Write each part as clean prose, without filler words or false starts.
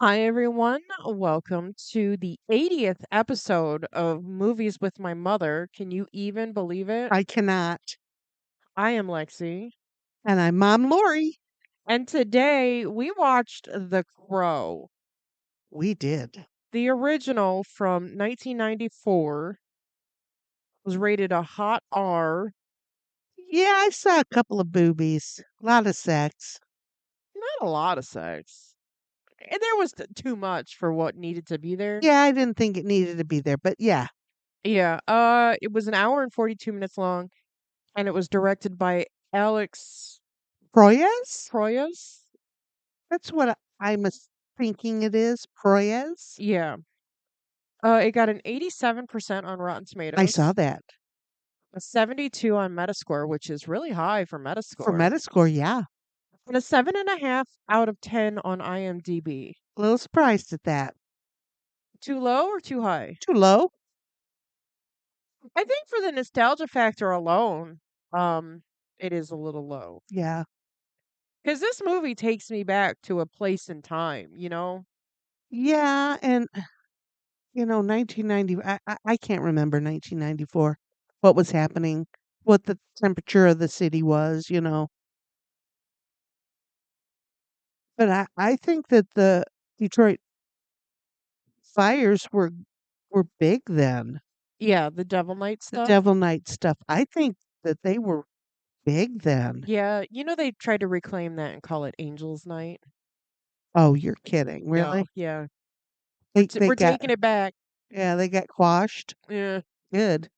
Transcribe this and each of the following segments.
Hi, everyone. Welcome to the 80th episode of Movies with My Mother. Can you even believe it? I cannot. I am Lexi. And I'm Mom Lori. And today we watched The Crow, We did. the original from 1994, was rated a hot R. Yeah, I saw a couple of boobies. A lot of sex. Not a lot of sex. And there was too much for what needed to be there. Yeah, I didn't think it needed to be there, but yeah. Yeah, it was an hour and 42 minutes long, and it was directed by Alex Proyas? Proyas. That's what I'm thinking it is. Proyas? Yeah. It got an 87% on Rotten I saw Tomatoes, that. a 72 on Metascore, which is really high for For Metascore, Metascore, yeah. and a 7.5 out of 10 on IMDb. A little surprised at that. Too low or too high? Too low? I think for the nostalgia factor alone, it is a little low. Yeah. Because this movie takes me back to a place in time, you know? Yeah, and 1990, I can't remember 1994, what was happening, what the temperature of the city was. But I think that the Detroit fires were big then. Yeah, the Devil Knight The stuff. Devil Knight stuff. I think that they were big then. Yeah, they tried to reclaim that and call it Angels Night. Oh, you're kidding. No, Really? yeah. They they We're got taking it back. yeah, they got quashed. Yeah. Good.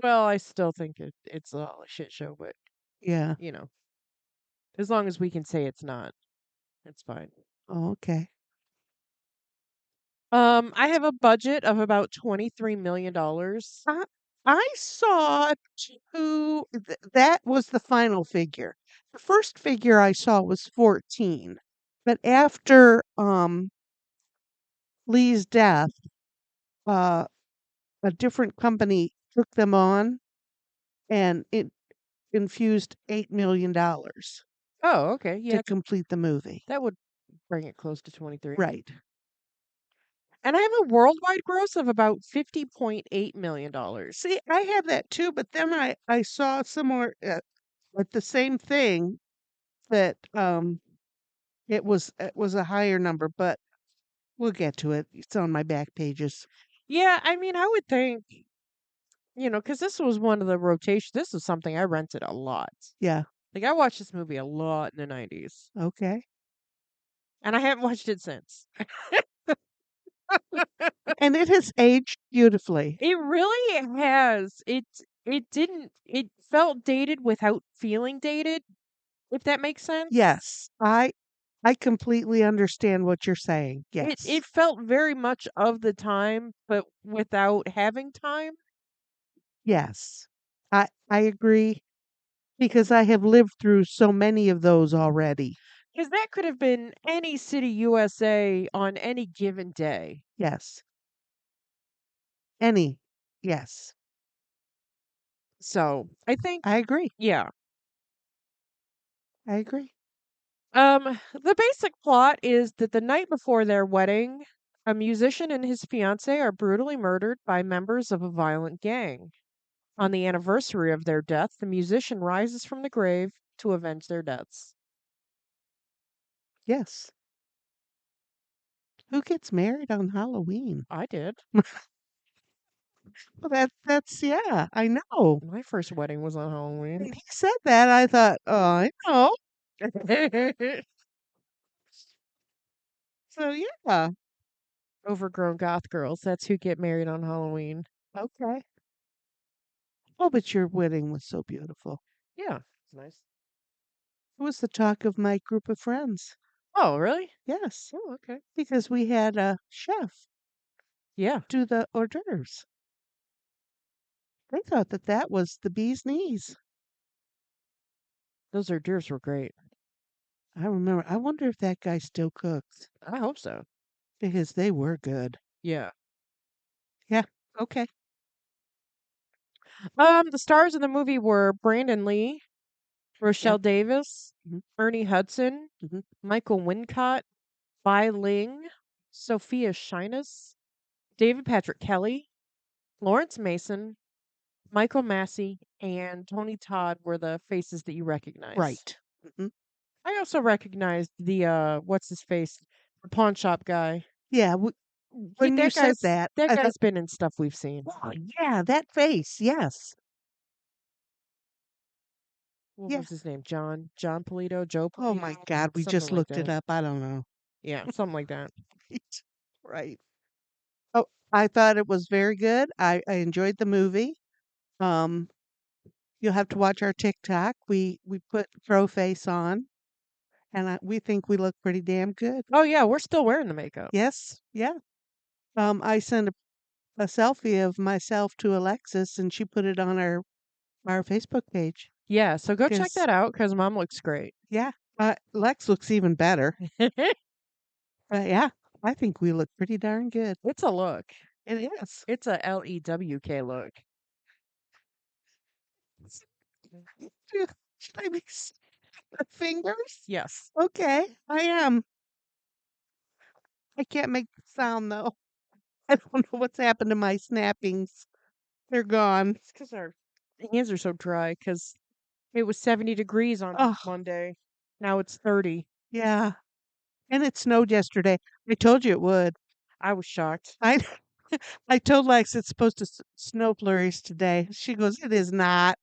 Well, I still think it's a shit show, but Yeah. you know, as long as we can say it's not, it's fine. Oh, okay. I have a budget of about $23 million. I I saw that was the final figure. The first figure I saw was 14. But after Lee's death, uh a different company took them on and it infused $8 million Oh, okay, to yeah, complete the movie. that would bring it close to 23. Right. And I have a worldwide gross of about $50.8 million. See, I have that too, but then I saw somewhere at the same thing that it was a higher number, but we'll get to it. It's on my back pages. Yeah, I mean, I would think, because this was one of the rotations. This was something I rented a lot. Yeah. Like I watched this movie a lot in the 90s, Okay. and I haven't watched it since. And it has aged beautifully. It really has. It felt dated without feeling dated, if that makes sense. Yes. I completely understand what you're saying. Yes. It felt very much of the time, but without having time. Yes. I agree because I have lived through so many of those already. Because that could have been any city USA on any given day. Yes. Any. Yes. So I think, I agree. yeah. I agree. The basic plot is that the night before their wedding, a musician and his fiancée are brutally murdered by members of a violent gang. On the anniversary of their death, the musician rises from the grave to avenge their deaths. Yes. Who gets married on Halloween? I did. Well, that's yeah, I know. My first wedding was on Halloween. When he said that, I thought, oh, I know. So yeah. Overgrown goth girls, that's who get married on Halloween. Okay. Oh, but your wedding was so beautiful. Yeah, it's nice. It was the talk of my group of friends. Oh, really? Yes, Oh, okay. because we had a chef Yeah, do the hors d'oeuvres. They thought that that was the bee's knees. those hors d'oeuvres were great. I remember. I wonder if that guy still cooks I hope so. because they were good. Yeah. Yeah. Okay. The stars of the movie were Brandon Lee, Yeah. Rochelle Davis, Hmm. Ernie Hudson, Hmm. Michael Wincott, Bai Ling, Sophia Shinas, David Patrick Kelly, Lawrence Mason, Michael Massey, and Tony Todd were the faces that you recognize. Right. Mhm. I also recognized the what's his face, the pawn shop guy. Yeah, He when you said that, that I thought, guy's been in stuff we've seen. "Oh, yeah, that face, yes. What Yeah. was his name? John Polito, Joe Oh my Polito, god, we something just like looked it that. up, I don't know." Yeah, something like that. Right. Right. Oh, I thought it was very good. I enjoyed the movie. Um, you'll have to watch our TikTok. We put Crow Face on, and we think we look pretty damn good. Oh yeah, we're still wearing the makeup. Yes, yeah. I sent a selfie of myself to Alexis, and she put it on our Facebook page. Yeah, so go check 'Cause that out because mom looks great. yeah, Lex looks even better. But yeah, I think we look pretty darn good. It's a look. It is. It's a LEWK look. Should I be the fingers? Yes. Okay, I am. I can't make the sound though. I don't know what's happened to my snappings. They're gone. It's because our hands are so dry because it was 70 degrees on Oh, Monday. Now it's 30. yeah. And it snowed yesterday. I told you it would. I was shocked. I I told Lex it's supposed to snow flurries today. She goes, "It is not.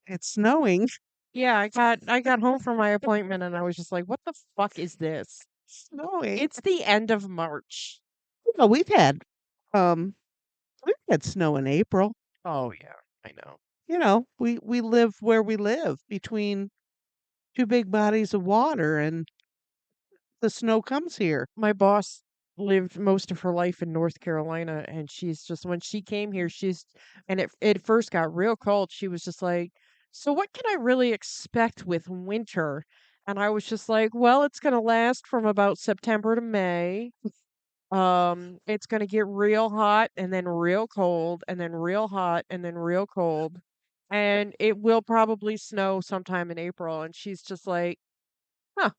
It's snowing." Yeah, I got home from my appointment and I was just like, "What the fuck is this?" Snowing. It's the end of March. Well, um we've had snow in April. Oh yeah, I know. We live where we live between two big bodies of water, and the snow comes here. My boss lived most of her life in North Carolina and she's just when she came here, and it first got real cold. She was just like, "So what can I really expect with winter?" And I was just like, "Well, it's going to last from about September to May. It's gonna get real hot and then real cold and then real hot and then real cold. And it will probably snow sometime in April." And she's just like, huh.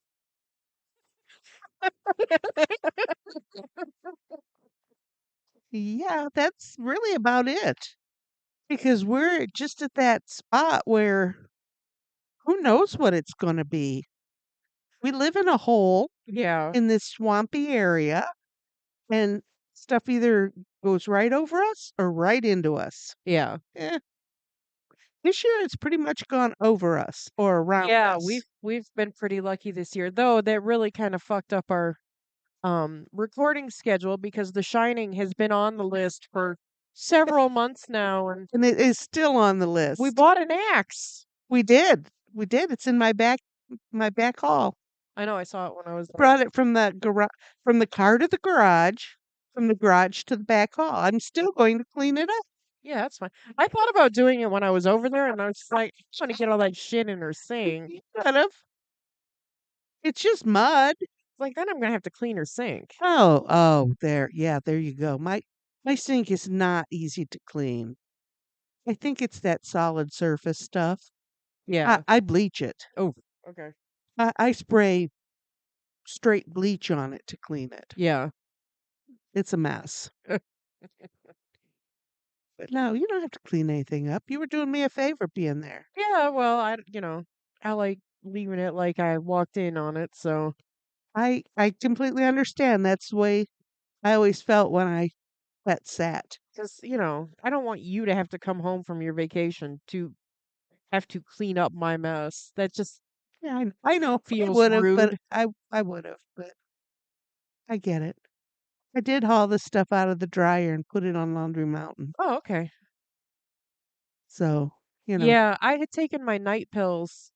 Yeah, that's really about it. Because we're just at that spot where who knows what it's going to be. We live in a hole Yeah. in this swampy area, and stuff either goes right over us or right into us. Yeah. Eh, this year it's pretty much gone over us or around Yeah, us. we've been pretty lucky this year. Though that really kind of fucked up our recording schedule because The Shining has been on the list for several months now and And it is still on the we list. bought an axe. We did. We did. It's in my back hall. I know I saw it when I was there. Brought it from the from the car to the garage, from the garage to the back hall. I'm still going to clean it up. Yeah, that's fine. I thought about doing it when I was over there, and I was just like, I'm trying to get all that shit in her sink. You could have. It's just mud. Like, then I'm gonna have to clean her sink. Oh, there. Yeah, there you go. My sink is not easy to clean. I think it's that solid surface stuff. I, Yeah. I bleach it. Oh, okay. I spray straight bleach on it to clean it. Yeah. It's a mess. But no, you don't have to clean anything up. You were doing me a favor being there. Yeah, well, I like leaving it like I walked in on it, so I completely understand. That's the way I always felt when I got sat. because I don't want you to have to come home from your vacation to have to clean up my mess. That just Yeah, I know. I feels would have, but rude. I would have, but I get it. I did haul the stuff out of the dryer and put it on Laundry Mountain. Oh, okay. So, you know, Yeah, I had taken my night pills.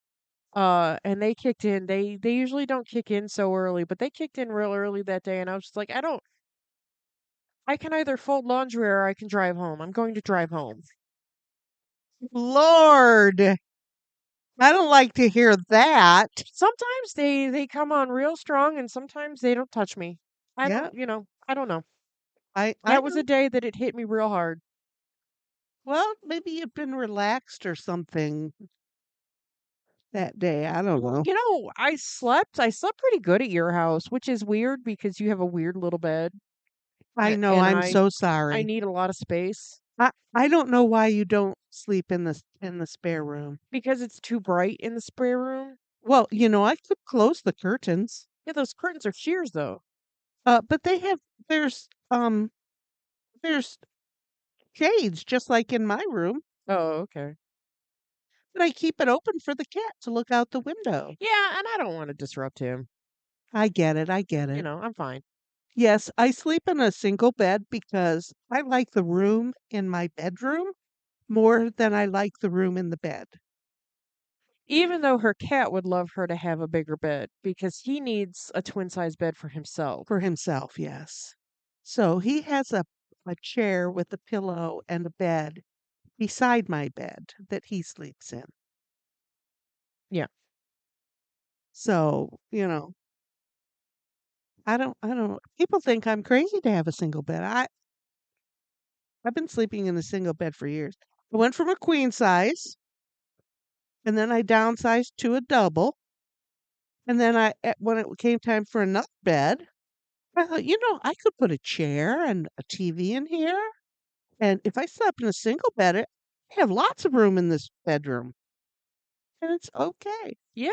And they kicked in. They usually don't kick in so early, but they kicked in real early that day, and I was just like, I can either fold laundry or I can drive home. I'm going to drive home. Lord, I don't like to hear that. Sometimes they come on real strong, and sometimes they don't touch me. Yeah, I don't know. I That was a know. day that it hit me real hard. Well, maybe you've been relaxed or something. that day. I don't know. I slept pretty good at your house, which is weird because you have a weird little bed, I know, and I'm so I sorry. need a lot of space I don't know why you don't sleep in the spare room. because it's too bright in the spare room. Well, I could close the curtains. Yeah, those curtains are shears though. But there's there's shades just like in my room, Oh, okay. but I keep it open for the cat to look out the window. Yeah, and I don't want to disrupt him. I get it. I get it. I'm fine. Yes, I sleep in a single bed because I like the room in my bedroom more than I like the room in the bed Even though her cat would love her to have a bigger bed because he needs a twin size bed for himself. for himself. Yes. So he has a chair with a pillow and a bed beside my bed that he sleeps in. Yeah. So, I don't people think I'm crazy to have a single bed. I've been sleeping in a single bed for years. I went from a queen size and then I downsized to a double. And then when it came time for another bed, I thought, I could put a chair and a TV in here. And if I slept in a single bed, I have lots of room in this bedroom. And it's okay. Yeah.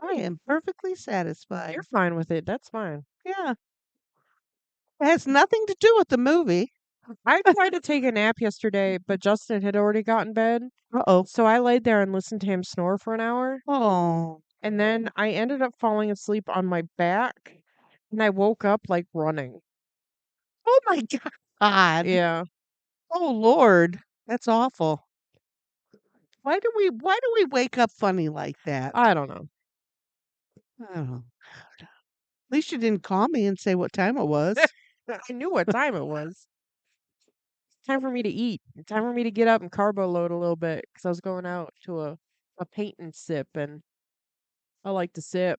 I Hey, am perfectly you're satisfied. fine with it. That's fine. Yeah. It has nothing to do with the movie. I tried to take a nap yesterday, but Justin had already gotten bed. Uh-oh. So I laid there and listened to him snore for an hour. Oh. And then I ended up falling asleep on my back. And I woke up like running. Oh my God. Yeah. Oh Lord. That's awful. Why do we wake up funny like that? I don't know. I don't know. At least you didn't call me and say what time it was. I knew what time it was. Time for me to eat. Time for me to get up and carbo load a little bit because I was going out to a paint and sip, and I like to sip.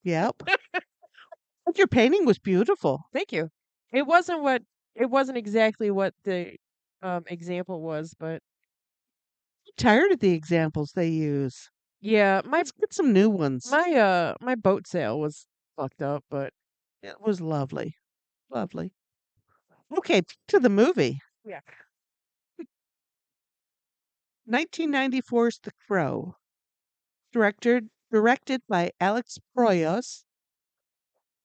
Yep. But your painting was beautiful. Thank you. It wasn't what it wasn't exactly what the example was, but I'm tired of the examples they use. yeah, Let's get some new ones. my boat sail was fucked up, but It was lovely. Lovely. Okay, to the movie. yeah. 1994's The Crow, directed by Alex Proyas.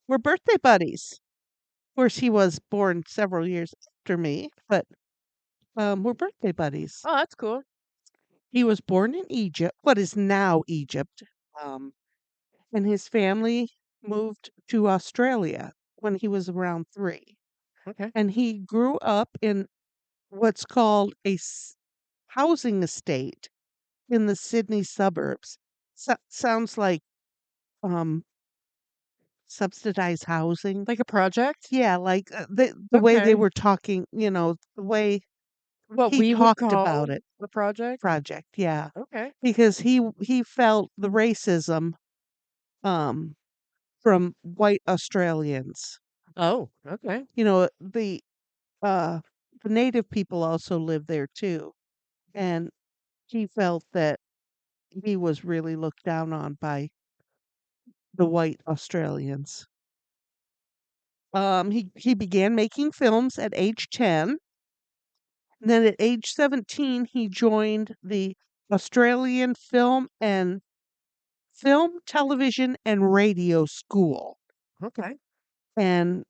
We're birthday buddies. Of course, he was born several years after me, but we're birthday buddies. Oh, that's cool. He was born in Egypt, what is now Egypt, um, and his family moved to Australia when he was around 3. Okay. And he grew up in what's called housing estate in the Sydney suburbs. Sounds like um, subsidized housing. Like a project? Yeah, like the way they Okay. were talking, the way What he we would talked about call it. the project? Project, yeah, Okay. because he felt the racism um from white Australians. Oh, okay. You know, uh the native people also live there too, and he felt that he was really looked down on by the white Australians. He began making films at age 10. And then at age 17, he joined the Australian Television and Radio School. Okay. And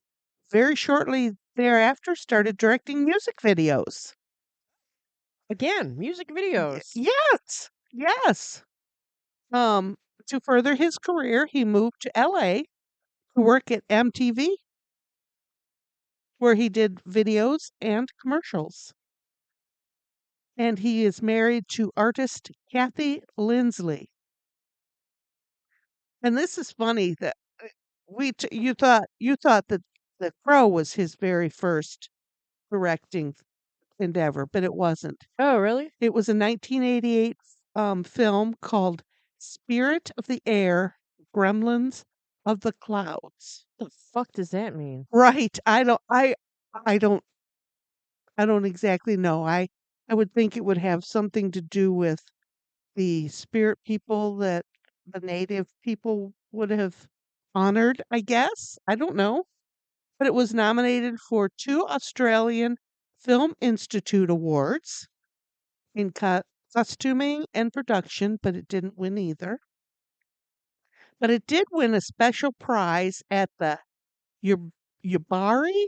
very shortly thereafter started directing music videos. Again, music videos. Yes. Yes. Um to further his career, he moved to LA to work at MTV where he did videos and commercials. And he is married to artist Kathy Lindsley. And this is funny that you thought that The Crow was his very first directing endeavor, but it wasn't. Oh, really? It was a 1988 film called Spirit of the Air, Gremlins of the Clouds. The fuck does that mean? Right. I don't I don't exactly know. I would think it would have something to do with the spirit people that the native people would have honored, I guess. I don't know. But it was nominated for 2 Australian Film Institute Awards in costuming and production, but it didn't win either. But it did win a special prize at the Yubari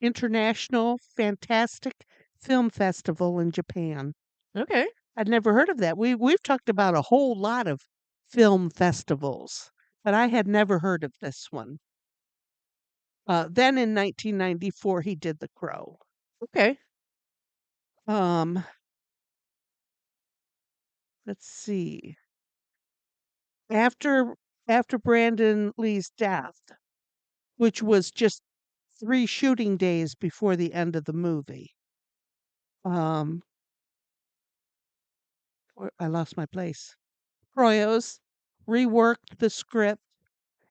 International Fantastic Film Festival in Japan. Okay. I'd never heard of that. We've talked about a whole lot of film festivals, but I had never heard of this one. Then in 1994, he did The Crow. Okay. Um, let's see. After after Brandon Lee's death, which was just 3 shooting days before the end of the movie. Um, I lost my place. Proyos reworked the script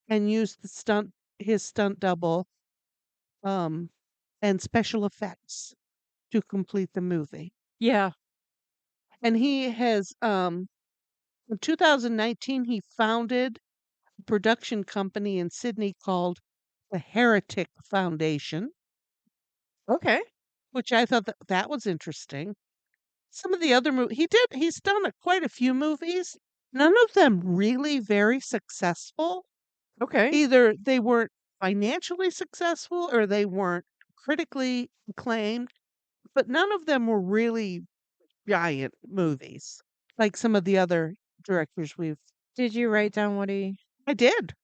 and used his stunt double, um, and special effects to complete the movie. Yeah. And he has, in 2019, he founded a production company in Sydney called the Heretic Foundation, Okay. which I thought that was interesting. Some of the other he's done quite a few movies, none of them really very successful. Okay. Either they weren't financially successful or they weren't critically acclaimed, but none of them were really giant movies like some of the other directors we've Did you write down what he I did.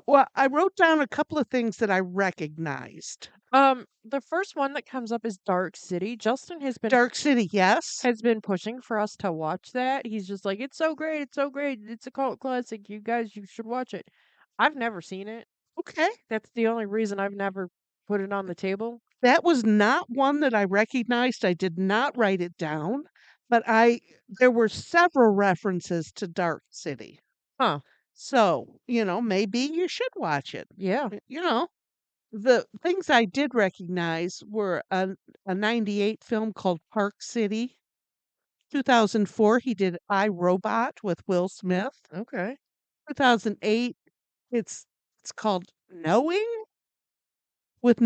Well, I wrote down a couple of things that I recognized. the first one that comes up is Dark City. Justin Dark City, yes. has been pushing for us to watch that. He's just like, "It's so great, it's so great. It's a cult classic. You should watch it." I've never seen it. Okay. That's the only reason I've never put it on the table. That was not one that I recognized. I did not write it down, but I there were several references to Dark City. Huh. So, maybe you should watch it. Yeah. The things I did recognize were a 98 film called Park City. 2004, he did I, Robot with Will Smith. Okay. 2008, it's it's called Knowing with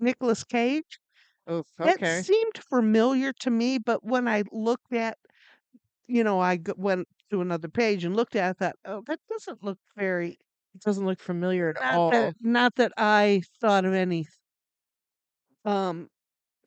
Nicolas Cage. Oh, It okay. seemed familiar to me, but when I looked at, went to another page and looked at it, I thought, "Oh, that doesn't look very." It doesn't look familiar at Not that all. not that I thought of any. Um,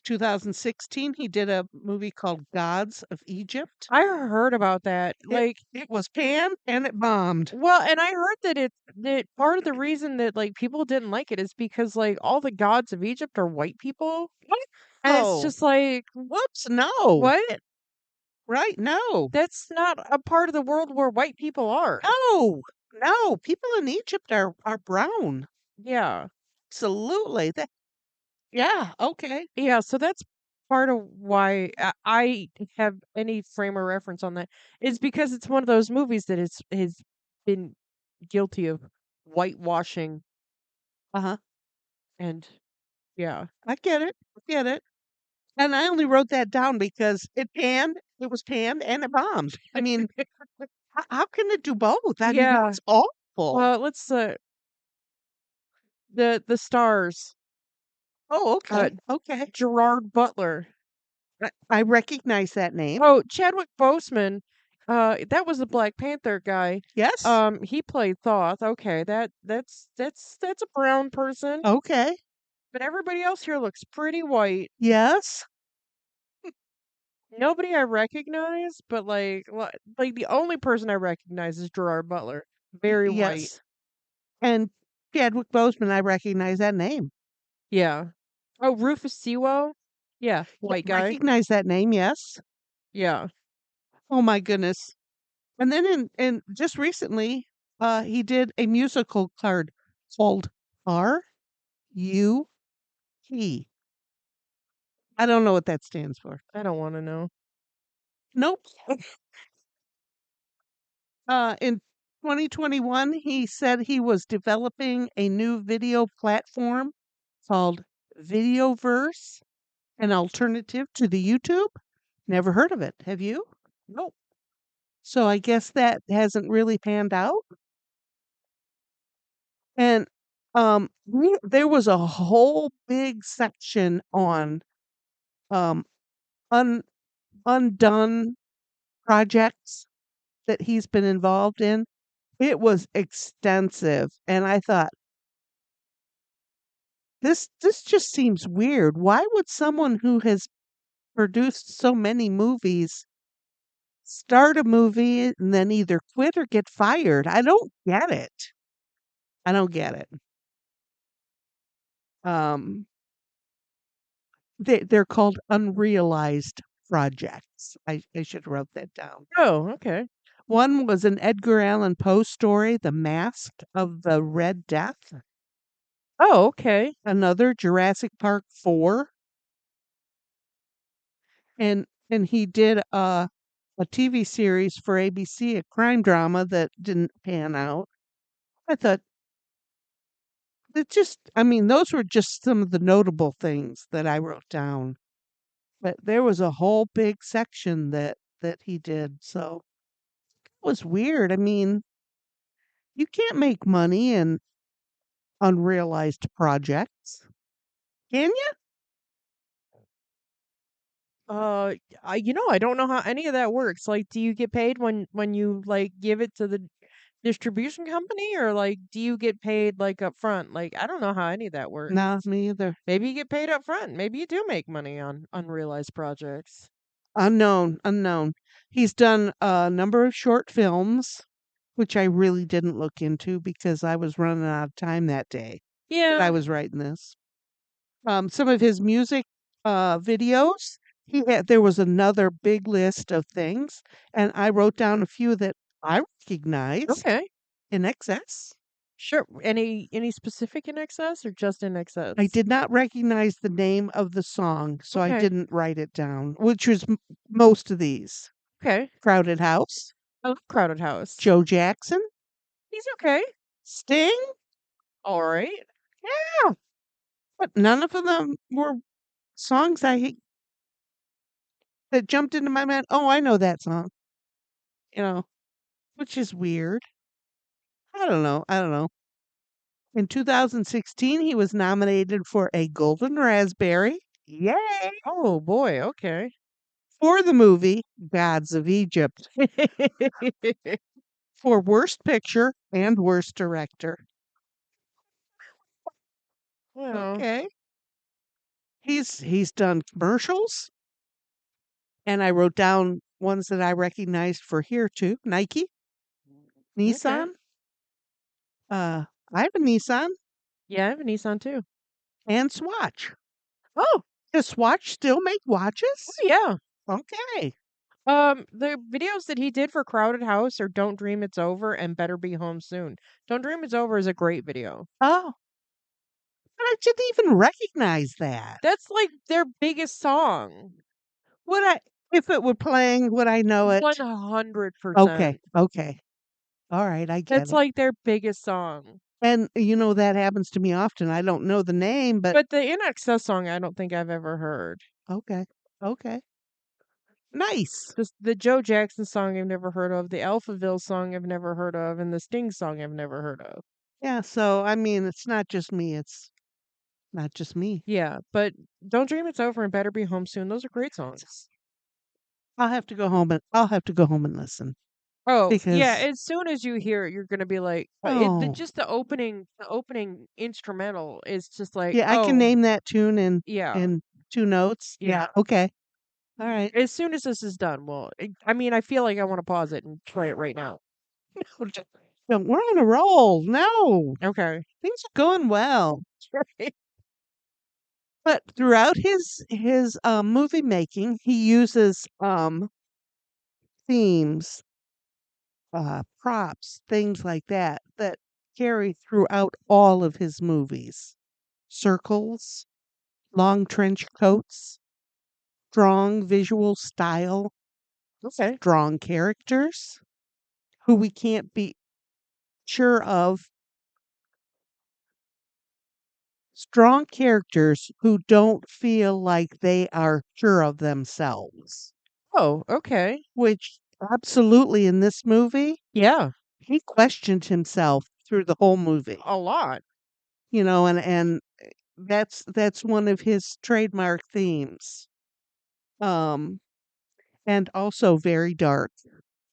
2016, he did a movie called Gods of Egypt. I heard about that. It Like, it was panned and it bombed. well, and I heard that that part of the reason that like people didn't like it is because like all the gods of Egypt are white people. What? And it's Oh, just like, whoops, no. what? Right, no. That's not a part of the world where white people are. No, no, people in Egypt are brown. Yeah. Absolutely. Yeah, okay. Yeah, so that's part of why I have any frame of reference on that is because it's one of those movies that has been guilty of whitewashing Uh-huh. and yeah. I get it. I get it. And I only wrote that down because it was panned and it bombed. I mean, how can it do both? I mean, Yeah. it's awful. Well, let's the stars. Oh, Uh okay. Okay. Gerard Butler. I recognize that name. Oh, Chadwick Boseman. That was the Black Panther guy. Yes. He played Thoth. Okay, that's a brown person. Okay. But everybody else here looks pretty white. Yes. Nobody I recognize, but like the only person I recognize is Gerard Butler. Very white. Yes. And Chadwick Boseman, I recognize that name. Yeah. Oh, Rufus Sewell. Yeah, Yeah, white guy. recognize that name, yes. Yeah. Oh my goodness. And then in just recently, he did a musical card called RUP. I don't know what that stands for. I don't want to know. Nope. In 2021, he said he was developing a new video platform called Videoverse, an alternative to the YouTube. Never heard of it. Have you? Nope. So I guess that hasn't really panned out. And there was a whole big section on um, un, undone projects that he's been involved in. It was extensive, and I thought this just seems weird. Why would someone who has produced so many movies start a movie and then either quit or get fired? I don't get it. I don't get it. Um, they're called unrealized projects. I should have wrote that down. Oh, okay. One was an Edgar Allan Poe story, The Mask of the Red Death. Oh, okay. Another Jurassic Park 4. And he did a TV series for ABC, a crime drama that didn't pan out. I thought I mean, those were just some of the notable things that I wrote down. But there was a whole big section that he did. So it was weird. I mean, you can't make money in unrealized projects, can you? I don't know how any of that works. Like, do you get paid when you like give it to the distribution company, or like do you get paid like up front? Like, I don't know how any of that works. No, me either. Maybe you get paid up front. Maybe you do make money on unrealized projects. Unknown, unknown. He's done a number of short films, which I really didn't look into because I was running out of time that day that I Yeah. was writing this. Some of his music videos, there was another big list of things, and I wrote down a few that I recognized. Okay. In Excess. Sure. Any specific in excess or just in I excess? did not recognize the name of the song, so I Okay. didn't write it down, which was most of these. Okay. Crowded House, I love Crowded House. Joe Jackson, He's okay. Sting. All right. Yeah, but none of them were songs that jumped into my mind. Oh, I know that song, you know, which is weird. I don't know. I don't know. In 2016, he was nominated for a Golden Raspberry. Yay! Oh boy. Okay. For the movie Gods of Egypt for Worst Picture and Worst Director. Well. Okay. He's done commercials, and I wrote down ones that I recognized for here too. Nike, Okay. Nissan. I have a Nissan Yeah, I have a Nissan too. and Swatch. Oh. Does Swatch still make Oh watches? yeah. Okay. The videos that he did for Crowded House or Don't Dream It's Over and Better Be Home Soon. Don't Dream It's Over is a great video. Oh, but I didn't even recognize that. That's like their biggest song. Would I, if it were playing, would I know it? 100%. Okay. Okay. All right. I get That's it. like their biggest song. And that happens to me often. I don't know the name, but But the In Excess song, I don't think I've ever heard. okay. Okay. Nice. Just the Joe Jackson song I've never heard of, the Alphaville song I've never heard of, and the Sting song I've never heard of. Yeah, so I mean, it's not just me. It's not just me. Yeah, but Don't Dream It's Over and Better Be Home Soon, those are great songs. I'll have to go home and listen Oh, yeah, because as soon as you hear it, you're gonna be like, oh, just the opening instrumental is just like, yeah, I can oh, name that tune yeah, in two notes. yeah. Yeah, okay. All right. As soon as this is done, well, I mean, I feel like I want to pause it and try it right now. No, we're on a roll. No, Okay. things are going well. But throughout his movie making, he uses themes, props, things like that carry throughout all of his movies. Circles, long trench coats, strong visual style, Okay. strong characters who we can't be sure of, strong characters who don't feel like they are sure of themselves, Oh, okay. which absolutely in this movie, Yeah, he questioned himself through the whole movie, a lot. and that's one of his trademark themes. Um, and also very dark,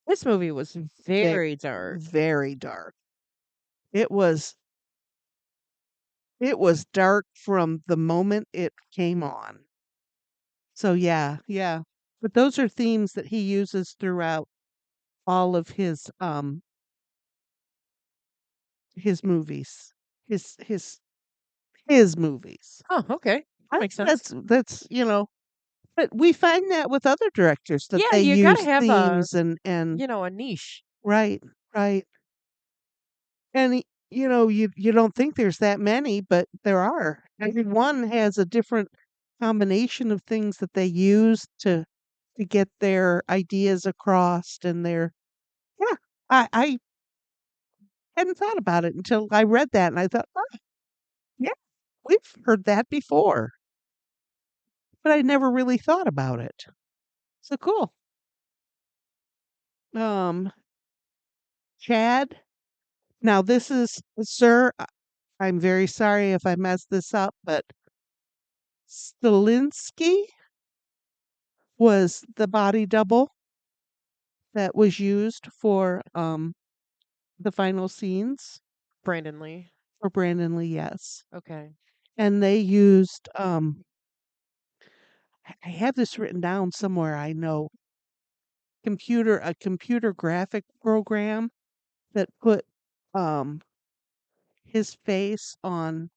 This movie was very, very dark. very dark. It was it was dark from the moment it came on. So yeah, yeah. But those are themes that he uses throughout all of his movies. His his his movies. Oh, okay. That makes sense. That's but we find that with other directors that Yeah, they you gotta use have themes and a niche. right, right. And you don't think there's that many, but there are. Every one has a different combination of things that they use to get their ideas across and their yeah. I hadn't thought about it until I read that and I thought, oh, yeah, we've heard that before, but I never really thought about it. So cool. Um, Chad. Now this is sir. I'm very sorry if I messed this up, but Stilinski was the body double that was used for the final scenes Brandon Lee. for Brandon Lee. Yes, Okay. and they used I have this written down somewhere. I know a computer graphic program that put um his face on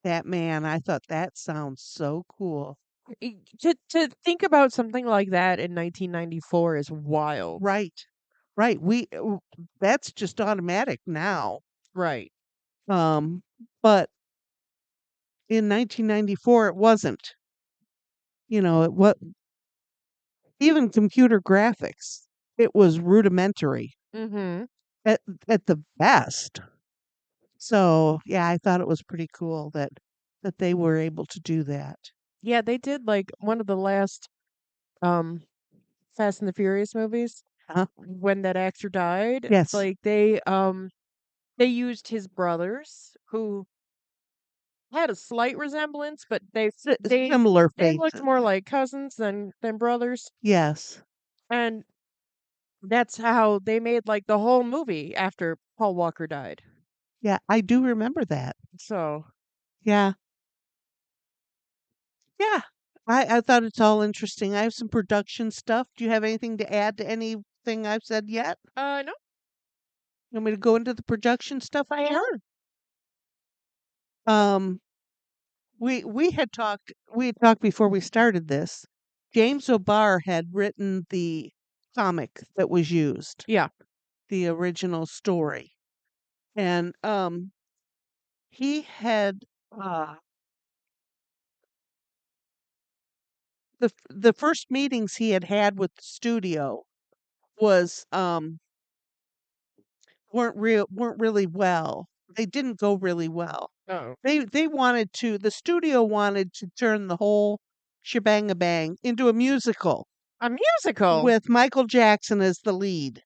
that man. I thought that sounds so cool. To think about something like that in 1994 is wild. Right. Right. That's just automatic now. Right. Um but in 1994 it wasn't. What even computer graphics, it was rudimentary Mhm. at at the best. So, yeah, I thought it was pretty cool that they were able to do that. Yeah, they did like one of the last um Fast and the Furious movies Uh-huh. when that actor died. Yes. Like they used his brothers who had a slight resemblance, but Similar they looked faces. more like cousins than brothers. Yes. And that's how they made like the whole movie after Paul Walker died. Yeah, I do remember that. So, Yeah. Yeah. I thought it's all interesting. I have some production stuff. Do you have anything to add to anything I've said yet? no, You want me to go into the production stuff I have? sure. Um, we had talked before we started this. James O'Barr had written the comic that was used, Yeah. the original story. And he had uh the first meetings he had with the studio was weren't really well. They didn't go really well. Oh, The studio wanted to turn the whole shebang bang into a musical a musical. with Michael Jackson as the lead.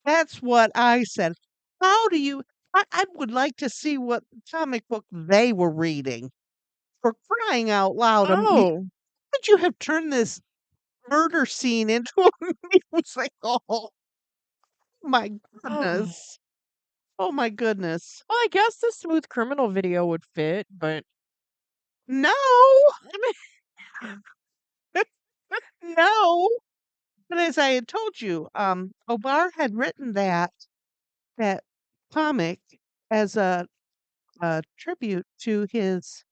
That's what I said. How do you I would like to see what comic book they were reading. For crying out loud, Oh, could you have turned this murder scene into a musical? Oh my oh. goodness. Oh my goodness. Well, I guess the Smooth Criminal video would fit, but No, I no. But as I had told you, Obar had written that comic as a tribute to his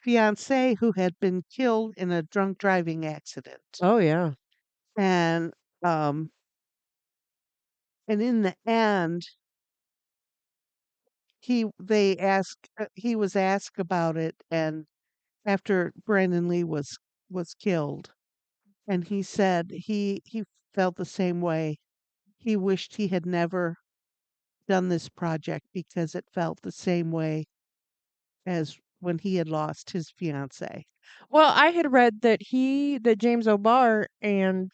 fiancée who had been killed in a drunk driving accident. oh yeah. And um and in the end he was asked about it and after Brandon Lee was killed and he said he felt the same way. He wished he had never done this project because it felt the same way as when he had lost his fiancée. Well, I had read that James O'Barr and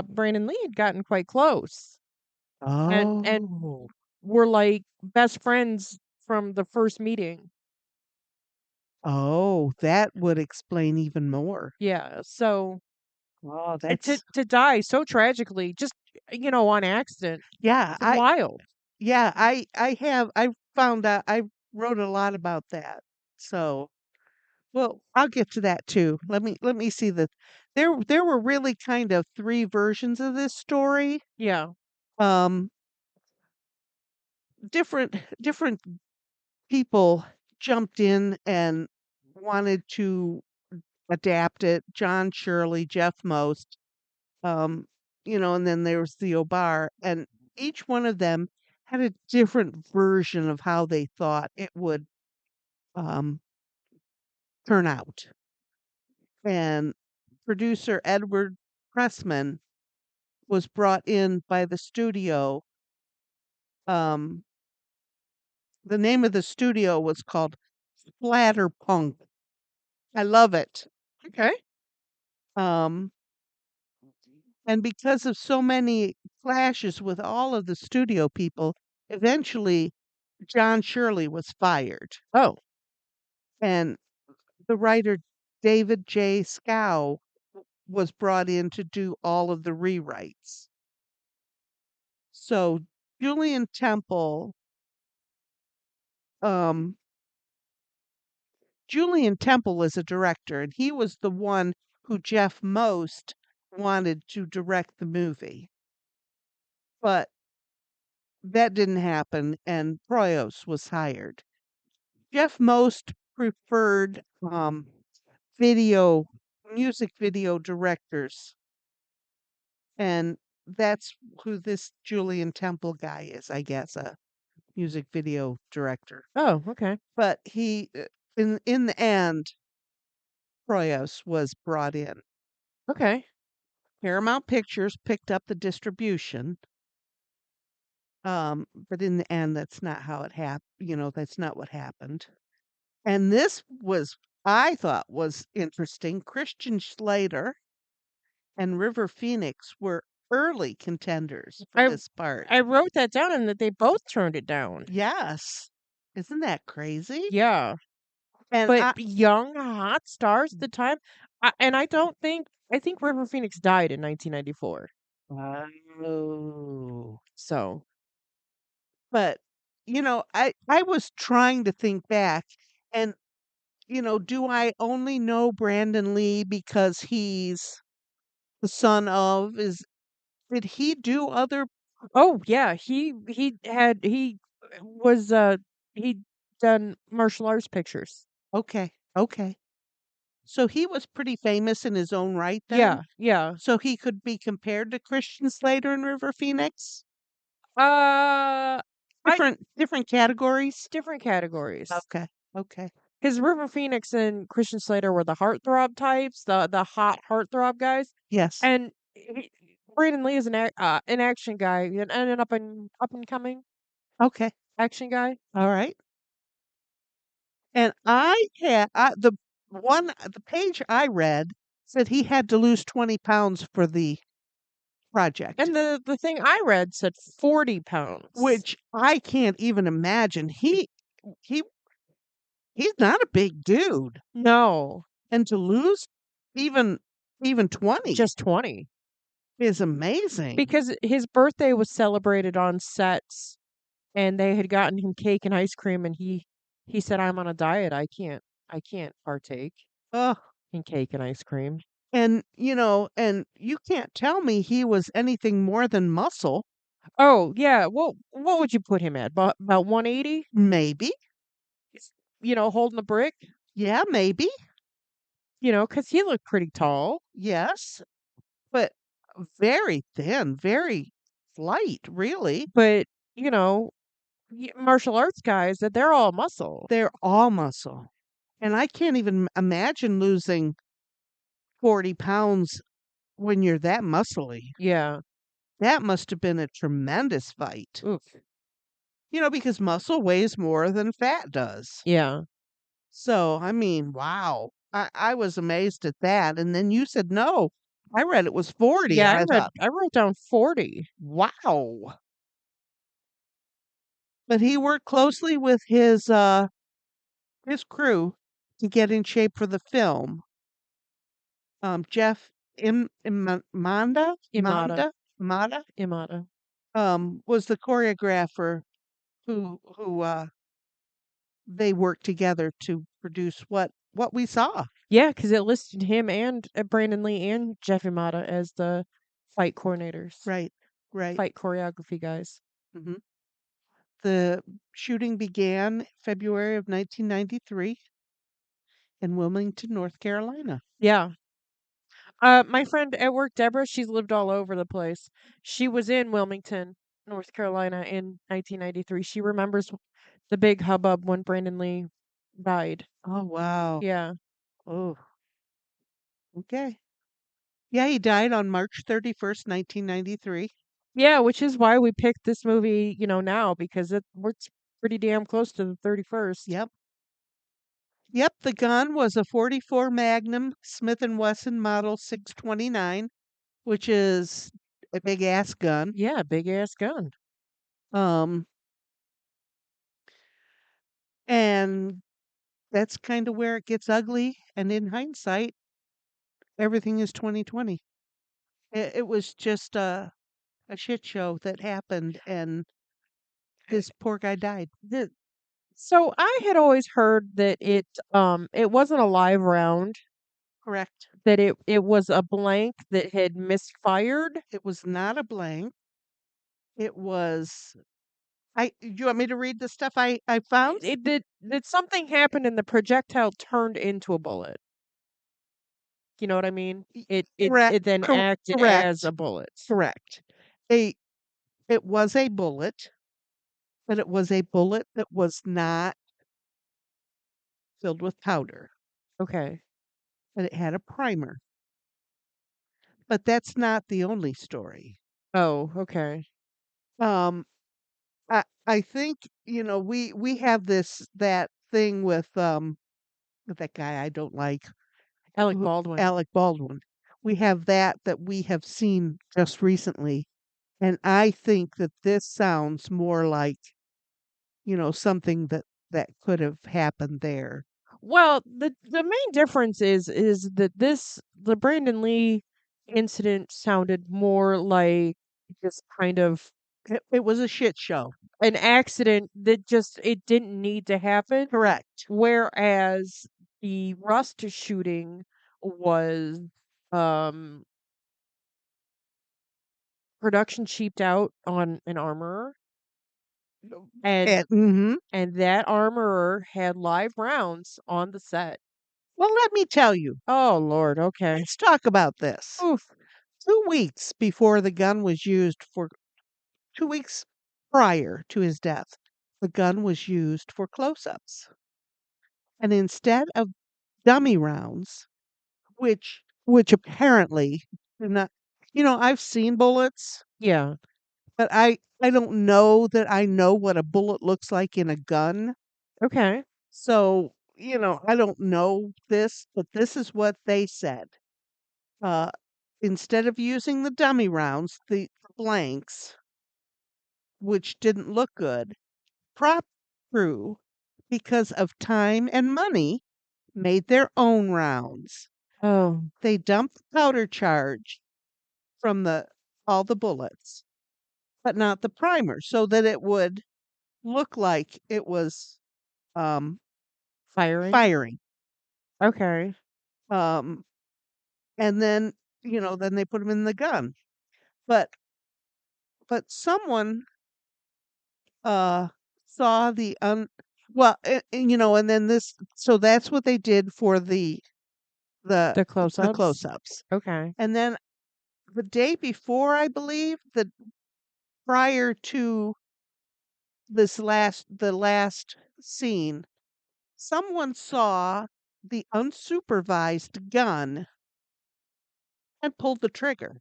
Brandon Lee had gotten quite close, and Oh. were like best friends from the first meeting. Oh, that would explain even more. Yeah, so Oh, to that's die so tragically, just on accident, yeah, it's wild. I found out I wrote a lot about that. So, well, I'll get to that too. Let me see the there were really kind of 3 versions of this story. Yeah. Um, different people jumped in and wanted to adapt it. John Shirley, Jeff Most, um, and then there was Theo Bar, and each one of them had a different version of how they thought it would um, turn out. And producer Edward Pressman was brought in by the studio. Um, the name of the studio was called Splatterpunk. I love it. Okay. Um, and because of so many clashes with all of the studio people, eventually John Shirley was fired. Oh. And the writer David J. Scow was brought in to do all of the rewrites. So Julian Temple, um, Julian Temple was a director, and he was the one who Jeff Most wanted to direct the movie. But that didn't happen, and Proyos was hired. Jeff Most preferred video music video directors, and that's who this Julian Temple guy is, I guess, a music video director. Oh, okay. But he in the end, Proyos was brought in. Okay. Paramount Pictures picked up the distribution, but in the end, that's not how it happened. That's not what happened. And this was, I thought, was interesting. Christian Slater and River Phoenix were early contenders for I this part. I wrote that down and that they both turned it down. Yes. Isn't that crazy? Yeah. And But I young, hot stars at the time. And I think River Phoenix died in 1994. oh, So, but I was trying to think back and do I only know Brandon Lee because he's the son of is did he do other oh yeah, he was he done martial arts pictures. okay, okay. So he was pretty famous in his own right then? Yeah, yeah. So he could be compared to Christian Slater and River Phoenix? Uh I Different categories? different categories. Okay, okay. His River Phoenix and Christian Slater were the heartthrob types, the hot heartthrob guys, Yes. and Brandon Lee is an action guy, an up and coming Okay. action guy. All right. And the page I read said he had to lose 20 pounds for the project, And the thing I read said 40 pounds. which I can't even imagine. He he's not a big dude, No, and to lose even even 20 just 20. is amazing. Because his birthday was celebrated on sets and they had gotten him cake and ice cream and he said I'm on a diet. I can't partake Oh, in cake and ice cream. and you can't tell me he was anything more than muscle. Oh, yeah. Well, what would you put him at? About 180? Maybe. Holding the brick? Yeah, maybe. Because he looked pretty tall. Yes. But very thin, very slight, really. But, you know, martial arts guys, that they're all muscle. They're all muscle. And I can't even imagine losing 40 pounds when you're that muscly. Yeah. That must have been a tremendous fight. Oof. Because muscle weighs more than fat does. Yeah. So, I mean, wow. I was amazed at that. And then you said no. I read it was 40, Yeah, and I thought, I wrote down 40. wow. But he worked closely with his crew to get in shape for the film. Jeff Manda Imada. Mata Imada. was the choreographer who they worked together to produce what we saw. Yeah, because it listed him and Brandon Lee and Jeff Imada as the fight coordinators, Right, right. fight choreography guys. hmm The shooting began February of 1993 in Wilmington, North Carolina. Yeah. My friend at work, Deborah, she's lived all over the place. She was in Wilmington, North Carolina in 1993. She remembers the big hubbub when Brandon Lee died. Oh wow. Yeah. Oh, okay. Yeah, he died on March 31st, 1993. Yeah, which is why we picked this movie, now because we're pretty damn close to the 31st. Yep. Yep, the gun was a 44 Magnum Smith& and Wesson Model 629, which is a big ass gun. Yeah, big ass gun. Um, and that's kind of where it gets ugly. And in hindsight, everything is 2020. It was just a shit show that happened, and this poor guy died. The, so I had always heard that it wasn't a live round, Correct. that it was a blank that had misfired. It was not a blank. It was. Do you want me to read the stuff I found? It did that something happened and the projectile turned into a bullet. You know what I mean? Y- Correct. It then acted as Correct. a bullet. Correct. A It was a bullet, but it was a bullet that was not filled with powder, Okay. but it had a primer. But that's not the only story. Oh, okay. Um, I think we have that thing with that guy I don't like, Alec Baldwin. Alec Baldwin. We have that we have seen just recently, and I think that this sounds more like something that could have happened there. Well, the main difference is that the Brandon Lee incident sounded more like just kind of It was a shit show. an accident that just it didn't need to happen, Correct. whereas the Rust shooting was um production cheaped out on an armorer, and And, mhm. and that armorer had live rounds on the set. Well, let me tell you. Oh Lord, okay. Let's talk about this. Oof. 2 weeks before the gun was used for 2 weeks prior to his death, the gun was used for close-ups. And instead of dummy rounds, which apparently do not, I've seen bullets, Yeah. but I don't know that I know what a bullet looks like in a gun. Okay. So, I don't know this, but this is what they said. Uh, Instead of using the dummy rounds, the blanks, which didn't look good, prop crew, because of time and money, made their own rounds. Oh, They dumped the powder charge from all the bullets, but not the primer, so that it would look like it was um, firing. firing. Okay. Um, and then they put them in the gun. But someone uh saw the well, and then this, so that's what they did for the The the close-ups. close-ups. Okay. And then the day before, I believe, the prior to the last scene, someone saw the unsupervised gun and pulled the trigger.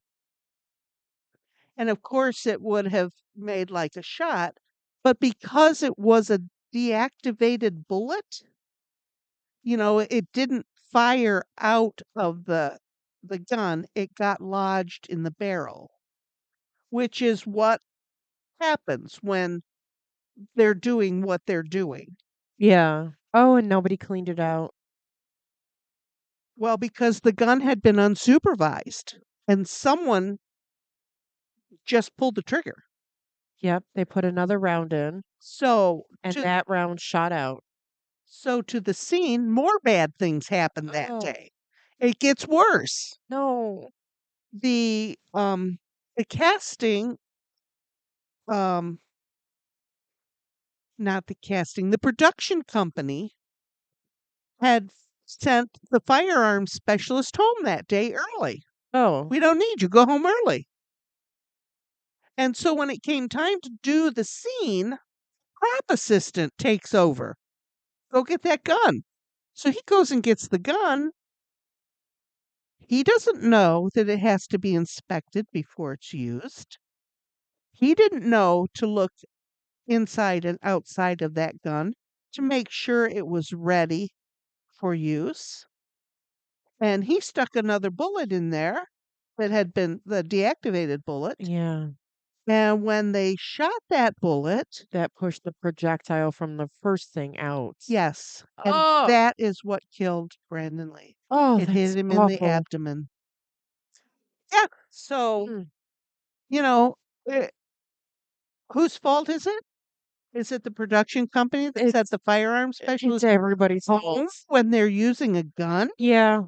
And of course, it would have made like a shot, but because it was a deactivated bullet, it didn't fire out of the gun, it got lodged in the barrel, which is what happens when they're doing what they're doing. Yeah. Oh, and nobody cleaned it out. Well, because the gun had been unsupervised and someone just pulled the trigger. Yep, they put another round in, So and to that round shot out. so to the scene, more bad things happened that Oh, day. It gets worse. no. The casting, um not the casting, the production company had sent the firearms specialist home that day early. Oh, "We don't need you, go home early." And so when it came time to do the scene, prop assistant takes over. "Go get that gun." So he goes and gets the gun. He doesn't know that it has to be inspected before it's used. He didn't know to look inside and outside of that gun to make sure it was ready for use. And he stuck another bullet in there that had been the deactivated bullet. yeah. And when they shot that bullet, That pushed the projectile from the first thing out. yes, and Oh, that is what killed Brandon Lee. oh, It hit that's him in the awful. abdomen. Yeah. So, Mm. you know, eh, whose fault is it? Is it the production company that sent It's the firearm it's specialist everybody's home fault. when they're using a gun? Yeah.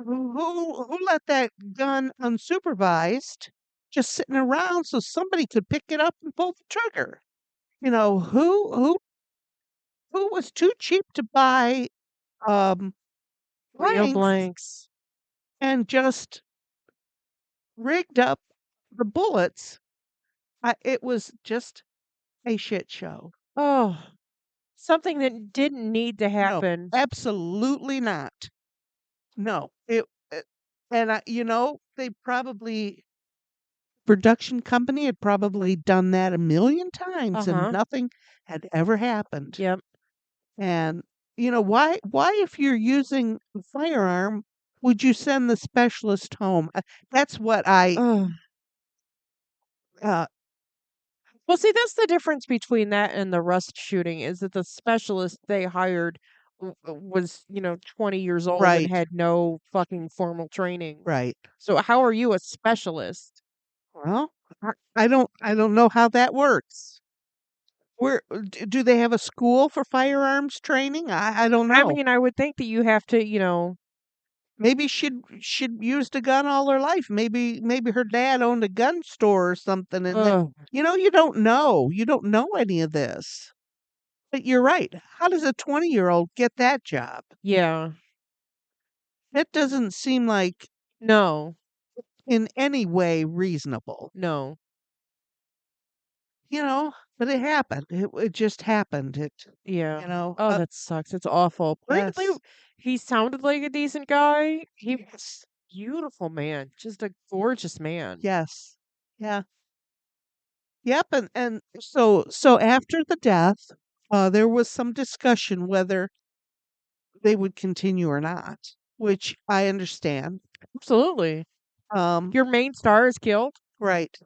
Who let that gun unsupervised just sitting around so somebody could pick it up and pull the trigger? You know, who was too cheap to buy um Real blanks blanks. and just rigged up the bullets? It was just a shit show. Oh, something that didn't need to No, happen. absolutely not. No, it and they probably production company had probably done that a million times and Uh-huh. nothing had ever happened. Yep. And why if you're using a firearm would you send the specialist home? That's what I Oh. uh Well, see, that's the difference between that and the Rust shooting is that the specialist they hired was, 20 years old and right, had no fucking formal training. right. So how are you a specialist? Well, I don't know how that works. Where do they have a school for firearms training? I don't I know. mean, I would think that you have to, Maybe she'd used a gun all her life. Maybe her dad owned a gun store or something, and then ugh, you don't know. You don't know any of this. But you're right. How does a 20-year-old get that job? yeah, That doesn't seem like no, in any way reasonable. no, But it happened. It just happened. yeah. You know, Oh, that sucks. It's awful. Brandon Lee, yes, he sounded like a decent guy. He was yes, beautiful man, just a gorgeous man. yes, yeah, yep. And so after the death, there was some discussion whether they would continue or not, which I understand. Absolutely. Um, Your main star is killed. right.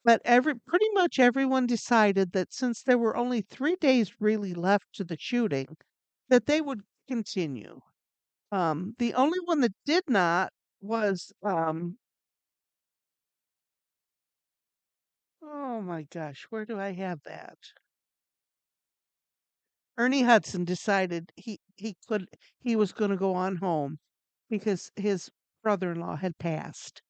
But pretty much everyone decided that since there were only 3 days really left to the shooting, that they would continue. The only one that did not was oh my gosh, where do I have that? Ernie Hudson decided he was going to go on home because his brother-in-law had passed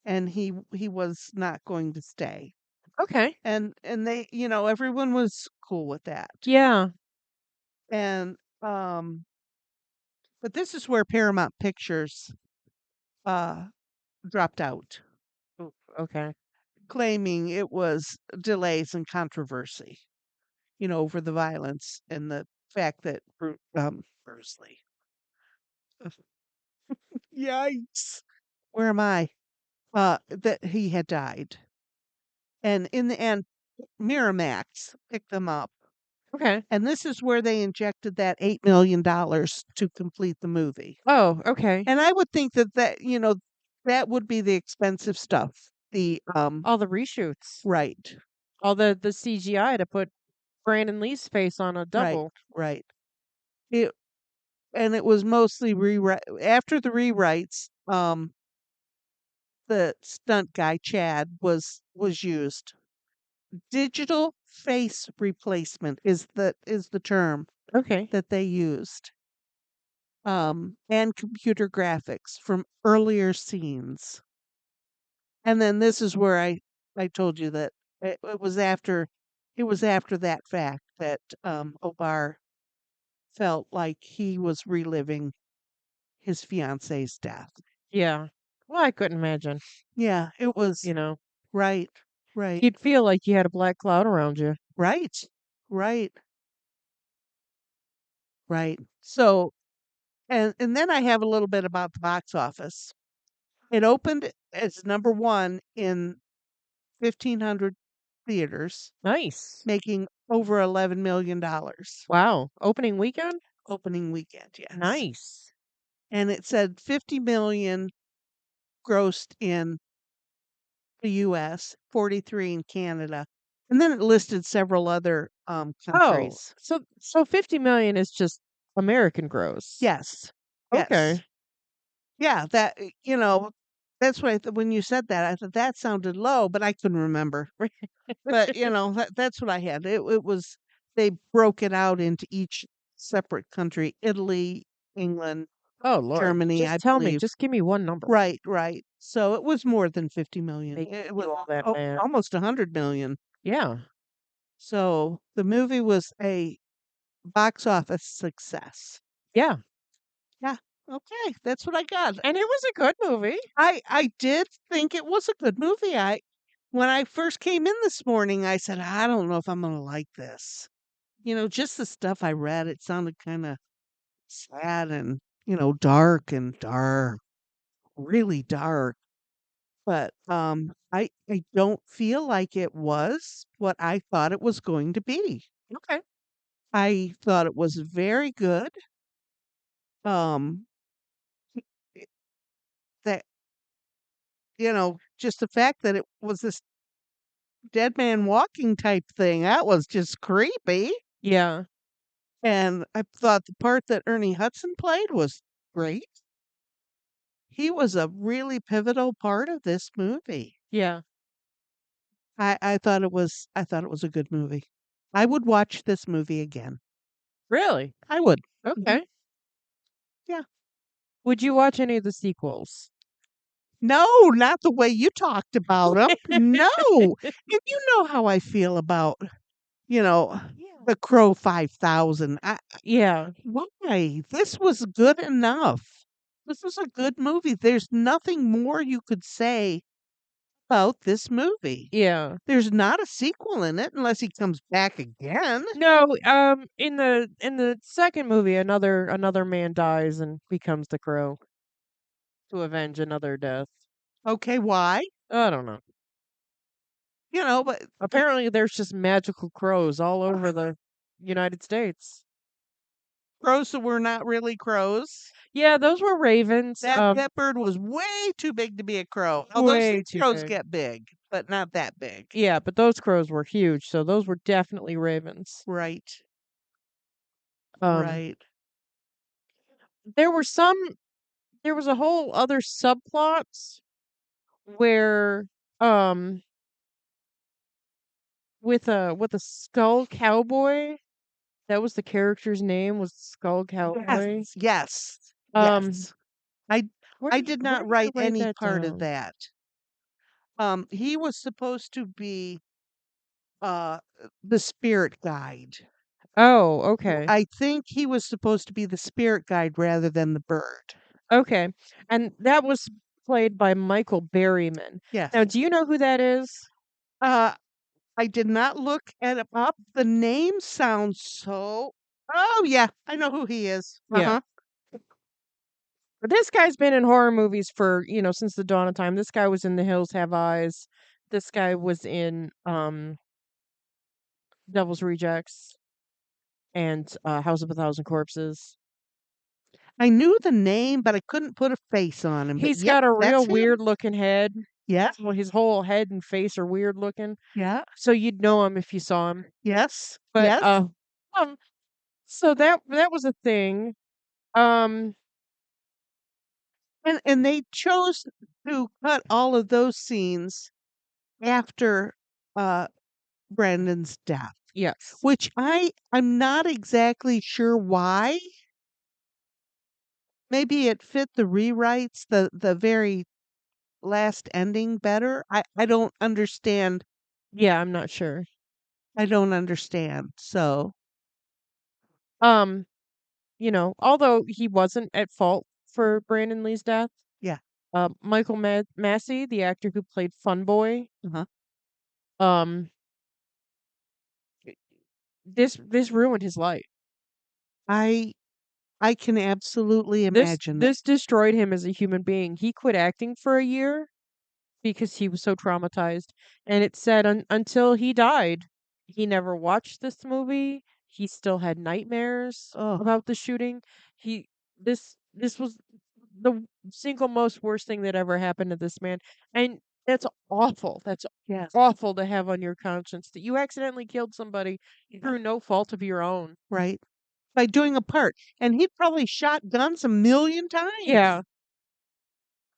and he was not going to stay. Okay. And they, everyone was cool with that. Yeah. And but this is where Paramount Pictures uh dropped out, Oof, okay. claiming it was delays and controversy, over the violence and the fact that Bruce Lee. Yikes. Where am I? That he had died. And in the end, Miramax picked them up Okay. and this is where they injected that $8 million to complete the movie. Oh, okay. And I would think that that would be the expensive stuff. The All the reshoots, right, all the CGI to put Brandon Lee's face on a right, double. right. It and it was mostly rewrite after the rewrites. The stunt guy Chad was used. Digital face replacement is the term Okay. that they used. And computer graphics from earlier scenes. And then this is where I told you that it was after that fact that Obar felt like he was reliving his fiance's death. Yeah. Well, I couldn't imagine, Yeah, it was you know. right, right, You'd feel like you had a black cloud around you. right, right, right. So and then I have a little bit about the box office. It opened as number one in 1,500 theaters, Nice. making over $11 million Wow. Opening weekend? opening weekend. Yes, Nice. and it said 50 million grossed in the U.S., 43 in Canada, and then it listed several other Oh, countries. so 50 million is just American gross. Yes, yes, Okay. yeah. That's what when you said that, I thought that sounded low, but I couldn't remember. But that's what I had. It was they broke it out into each separate country: Italy, England, Oh Lord. Germany, Just I tell me, believe. just give me one number. Right, right. So it was more than 50 million. Make It me was do all that math. almost 100 million. Yeah. So the movie was a box office success. Yeah. Yeah. Okay, that's what I got. And it was a good movie. I did think it was a good movie. I When I first came in this morning, I said, I don't know if I'm going to like this. Just the stuff I read, it sounded kind of sad and, dark, really dark. But I don't feel like it was what I thought it was going to be. Okay. I thought it was very good. Um i- that just the fact that it was this dead man walking type thing, that was just creepy. Yeah. And I thought the part that Ernie Hudson played was great. He was a really pivotal part of this movie. Yeah. I thought it was a good movie. I would watch this movie again. Really? I would. Mhm. Okay. Yeah. Would you watch any of the sequels? No, not the way you talked about them. No. And you know how I feel about, you know, Yeah. The Crow 5000. Yeah. Why? This was good enough. This was a good movie. There's nothing more you could say about this movie. Yeah. There's not a sequel in it unless he comes back again. No, in the second movie another man dies and becomes the crow to avenge another death. Okay, why? I don't know. But Apparently there's just magical crows all over the United States. crows that were not really crows. Yeah, those were ravens. That bird was way too big to be a crow. Although some Way too crows big. get big, but not that big. Yeah, but those crows were huge, so those were definitely ravens. Right. Um, Right. there were some there was a whole other subplots where um with a skull cowboy. That was the character's name, was Skull Cowboy. Yes. Yes. Um, Yes. I where I did did where not did I write write any that part of down? that. He was supposed to be uh the spirit guide. Oh, okay. I think he was supposed to be the spirit guide rather than the bird. Okay. And that was played by Michael Berryman. Now, Yes. do you know who that is? Uh I did not look at it up. The name sounds so. Oh yeah, I know who he is. Yeah. Uh-huh. But this guy's been in horror movies for, since the dawn of time. This guy was in The Hills Have Eyes. This guy was in Devil's Rejects. and House of a Thousand Corpses. I knew the name, but I couldn't put a face on him. But He's yep, got a that's real him. weird looking head. Yeah, Well, his whole head and face are weird looking, yeah, so you'd know him if you saw him. yes, But yes. um, so that was a thing. Um, And they chose to cut all of those scenes after uh Brandon's death, yes, which I'm not exactly sure why. Maybe it fit the rewrites, the very last ending better. I don't understand. yeah, I'm not sure. I don't understand. So, Um, although he wasn't at fault for Brandon Lee's death, yeah. Michael Massey, the actor who played Fun Boy, Uh-huh. um, this ruined his life. I I can absolutely This imagine that. this destroyed him as a human being. He quit acting for a year because he was so traumatized. And it said until he died, he never watched this movie. He still had nightmares Oh, about the shooting. He this was the single most worst thing that ever happened to this man. And that's awful. That's yes. awful to have on your conscience that you accidentally killed somebody Yeah. through no fault of your own. Right. By doing a part. And he probably shot guns a million times. Yeah.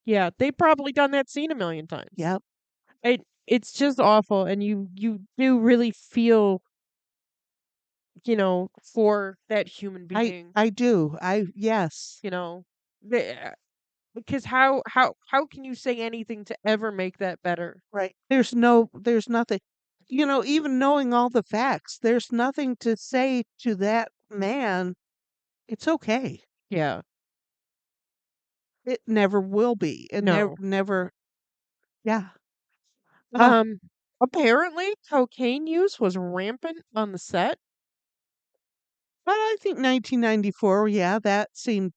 Yeah, they probably done that scene a million times. Yep. It's just awful, and you do really feel, for that human being, I do. I yes. you know, the, because how can you say anything to ever make that better? Right. There's nothing. Even knowing all the facts, there's nothing to say to that man. It's okay. Yeah, It never will be. It never no. never yeah. Oh, Um, Apparently, cocaine use was rampant on the set, well, I think 1994, yeah, that seemed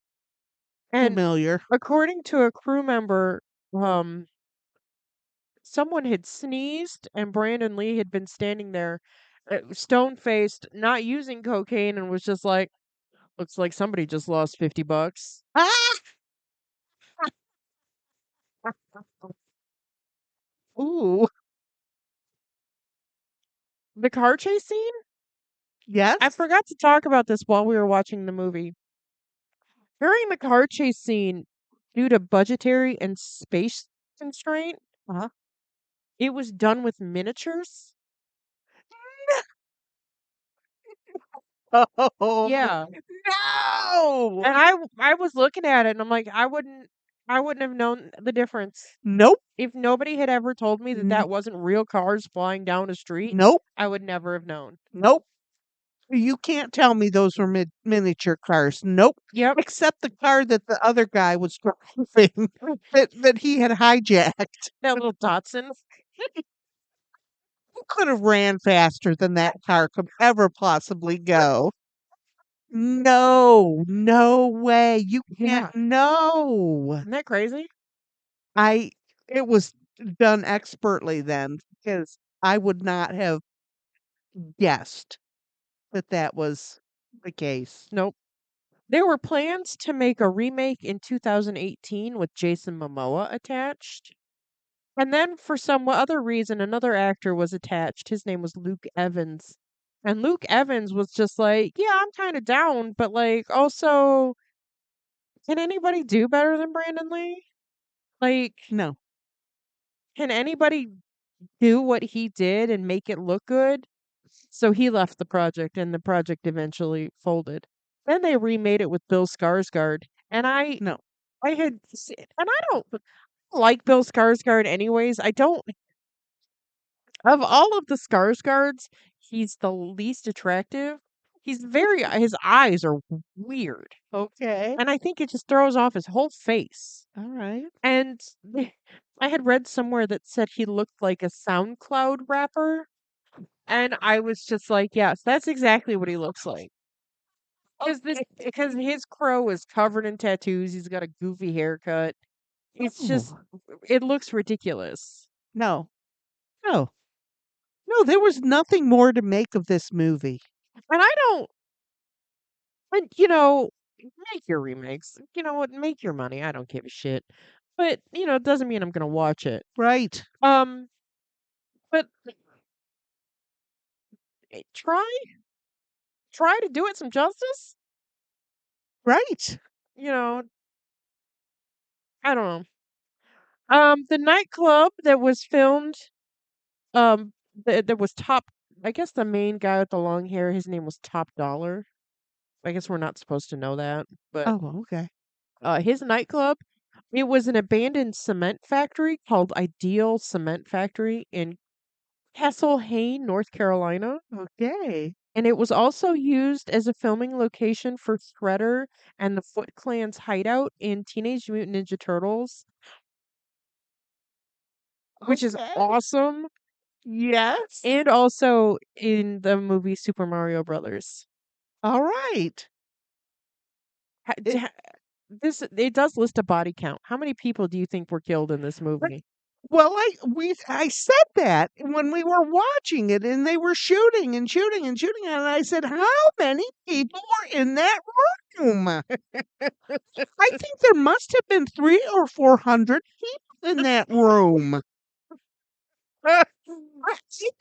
and familiar. according to a crew member, um, someone had sneezed, and Brandon Lee had been standing there, stone faced, not using cocaine, and was just like, "Looks like somebody just lost $50." Ah! Ooh. The car chase scene? I Yes. forgot to talk about this while we were watching the movie. During the car chase scene, due to budgetary and space constraint, Uh-huh. it was done with miniatures. Oh, Yeah. no! And I was looking at it and I'm like, I wouldn't have known the difference. Nope. If nobody had ever told me that N that wasn't real cars flying down a street, nope. I would never have known. Nope. You can't tell me those were miniature cars. Nope. Yep. Except the car that the other guy was driving that he had hijacked. That little Datsun. Who could have ran faster than that car could ever possibly go? No, no way. You can't. Yeah. No. Isn't that crazy? I it was done expertly then because I would not have guessed that that was the case. Nope. There were plans to make a remake in 2018 with Jason Momoa attached. And then for some other reason, another actor was attached. His name was Luke Evans. And Luke Evans was just like, yeah, I'm kind of down, but like, also, can anybody do better than Brandon Lee? Like, No. can anybody do what he did and make it look good? So he left the project and the project eventually folded. Then they remade it with Bill Skarsgård. And No. I had, and I don't like Bill Skarsgård anyways. I don't, of all of the Skarsgårds, he's the least attractive. His eyes are weird. Okay. And I think it just throws off his whole face. All right. And I had read somewhere that said he looked like a SoundCloud rapper. And I was just like, yes, that's exactly what he looks like. Because his crow is covered in tattoos. He's got a goofy haircut. It's just, Oh, it looks ridiculous. no. No. No, there was nothing more to make of this movie. And I don't. And, make your remakes. You know what? Make your money. I don't give a shit. But, it doesn't mean I'm gonna watch it. Right. Um, but try to do it some justice. Right. You know, I don't know. The nightclub that was filmed, that was top. I guess the main guy with the long hair, his name was Top Dollar. I guess we're not supposed to know that, but Oh, okay. his nightclub, it was an abandoned cement factory called Ideal Cement Factory in Castle Hayne, North Carolina. Okay. And it was also used as a filming location for Shredder and the Foot Clan's hideout in Teenage Mutant Ninja Turtles, which is Okay. awesome, Yes. and also in the movie Super Mario Brothers. All right. Ha- It, d- ha- This it does list a body count. How many people do you think were killed in this but- movie? well, I said that when we were watching it, and they were shooting and shooting and shooting, and I said, "How many people were in that room?" I think there must have been 300 or 400 people in that room. I think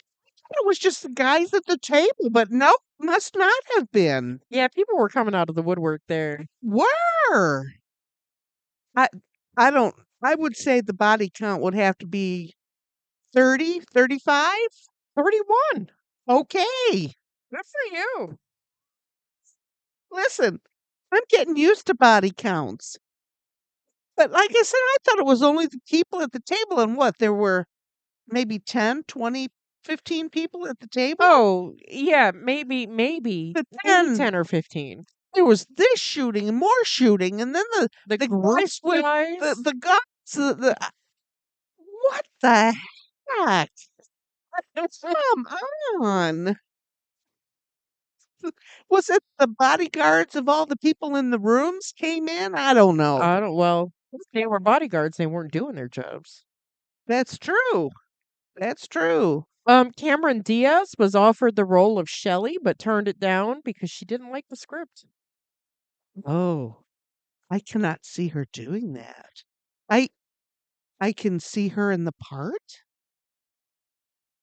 it was just the guys at the table, but no, must not have been. Yeah, people were coming out of the woodwork there. Were I? I don't. I would say the body count would have to be 30, 35. 31. Okay. Good for you. Listen, I'm getting used to body counts. But like I said, I thought it was only the people at the table, and what, there were maybe 10, 20, 15 people at the table? Oh, yeah, maybe But maybe then 10 or 15. there was this shooting and more shooting, and then The the group guys with guys. the guns, what the heck? Come on. Was it the bodyguards of all the people in the rooms came in? I don't know. I don't well, they were bodyguards, they weren't doing their jobs. That's true. That's true. Cameron Diaz was offered the role of Shelley, but turned it down because she didn't like the script. Oh, I cannot see her doing that. I I can see her in the part,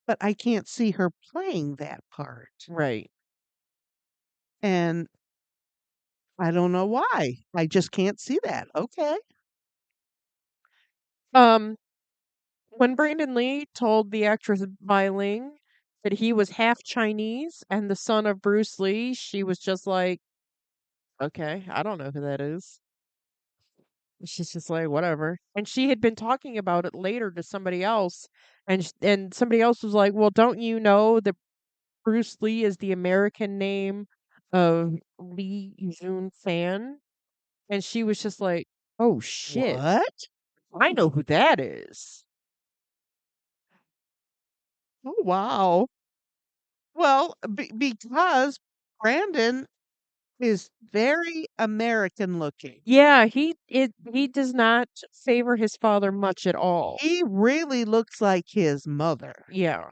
but I can't see her playing that part. Right. And I don't know why. I just can't see that. Okay. Um, when Brandon Lee told the actress Bai Ling that he was half Chinese and the son of Bruce Lee, she was just like, "Okay, I don't know who that is." She's just like, "Whatever." And she had been talking about it later to somebody else, and somebody else was like, "Well, don't you know that Bruce Lee is the American name of Lee Jun Fan?" And she was just like, "Oh shit, What? I know who that is." Oh, wow. Well, because Brandon is very American looking. Yeah, he does not favor his father much at all. He really looks like his mother. Yeah,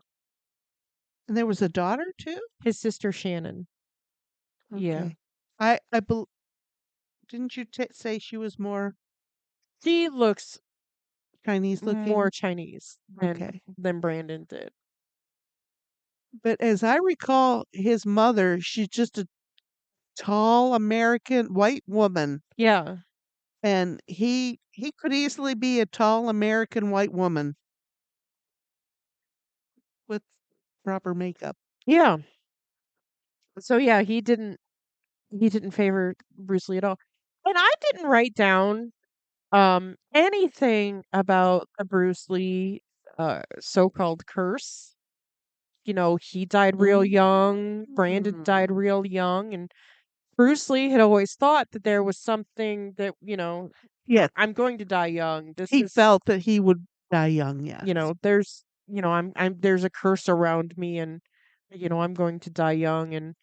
And there was a daughter too? his sister Shannon. Yeah, Okay. I bel didn't you say she was more she looks Chinese more looking? Chinese Okay. than Brandon did. But as I recall, his mother, she's just a tall American white woman, Yeah, and he could easily be a tall American white woman with proper makeup. yeah. So yeah, he didn't favor Bruce Lee at all. And I didn't write down anything about the Bruce Lee so-called curse. He died real young, Brandon died Mm. real young, and Bruce Lee had always thought that there was something that, Yes, I'm going to die young. This he is, felt that he would die young, yes. there's, there's a curse around me, and I'm going to die young, and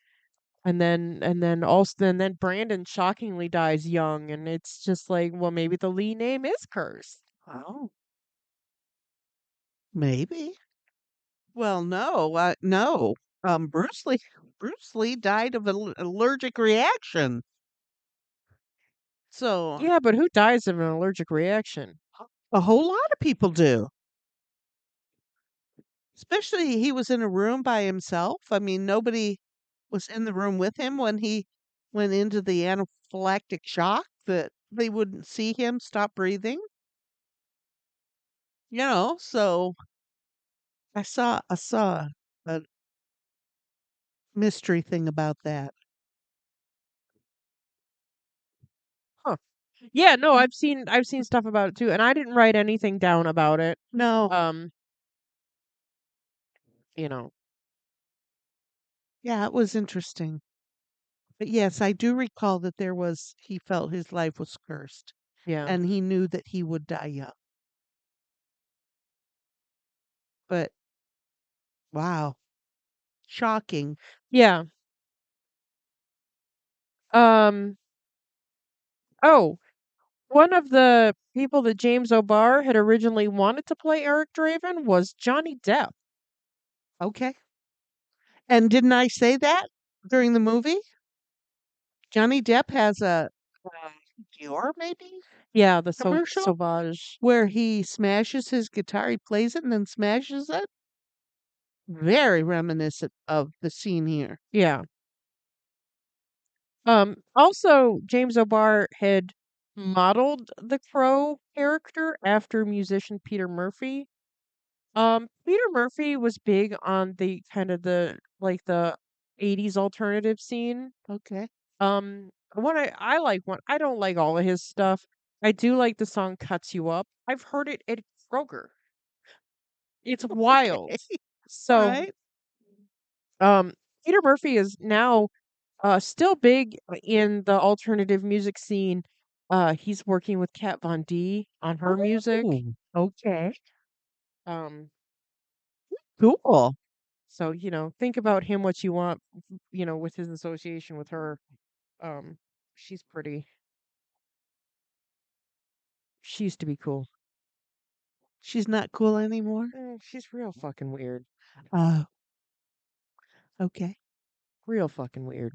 then Brandon shockingly dies young, and it's just like, well, maybe the Lee name is cursed. Oh, maybe. Well, no, no. Bruce Lee. Bruce Lee died of an allergic reaction. So Yeah, but who dies of an allergic reaction? a whole lot of people do. Especially he was in a room by himself. I mean, nobody was in the room with him when he went into the anaphylactic shock that they wouldn't see him stop breathing. So I saw a mystery thing about that. Huh. Yeah, no, Mm. I've seen stuff about it too, and I didn't write anything down about it. No. Um, you know, Yeah, it was interesting. But yes, I do recall that he felt his life was cursed yeah. and he knew that he would die young. But wow, shocking. Yeah. Um, oh, one of the people that James O'Barr had originally wanted to play Eric Draven was Johnny Depp. Okay. And didn't I say that during the movie? Johnny Depp has a Dior maybe Yeah, the commercial Sauvage. where he smashes his guitar, he plays it and then smashes it. Very reminiscent of the scene here. Yeah. Also, James O'Barr had modeled the Crow character after musician Peter Murphy. Peter Murphy was big on the kind of the 80s alternative scene. Okay. One I like one. I don't like all of his stuff. I do like the song Cuts You Up. I've heard it at Kroger. It's wild. Okay. All So, right. um, Peter Murphy is now still big in the alternative music scene. He's working with Kat Von D on her music. Oh, okay. Um, Cool. so think about him what you want, with his association with her. Um, she's pretty. She used to be cool. She's not cool anymore. She's real fucking weird. Uh, okay. Real fucking weird.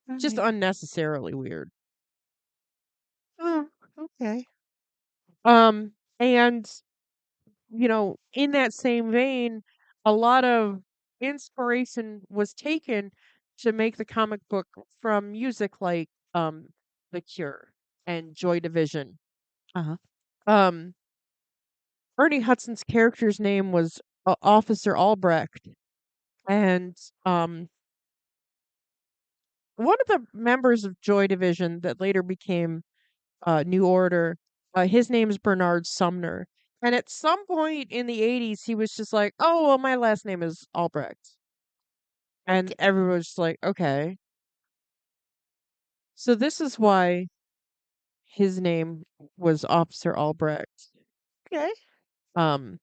All Just right. unnecessarily weird. Oh, okay. And in that same vein, a lot of inspiration was taken to make the comic book from music like The Cure and Joy Division. Uh-huh. Um Ernie Hudson's character's name was Officer Albrecht, and one of the members of Joy Division that later became New Order, his name is Bernard Sumner. And at some point in the 80s, he was just like, oh, well, my last name is Albrecht. And Okay. everyone was just like, okay. So this is why his name was Officer Albrecht. Okay. Um,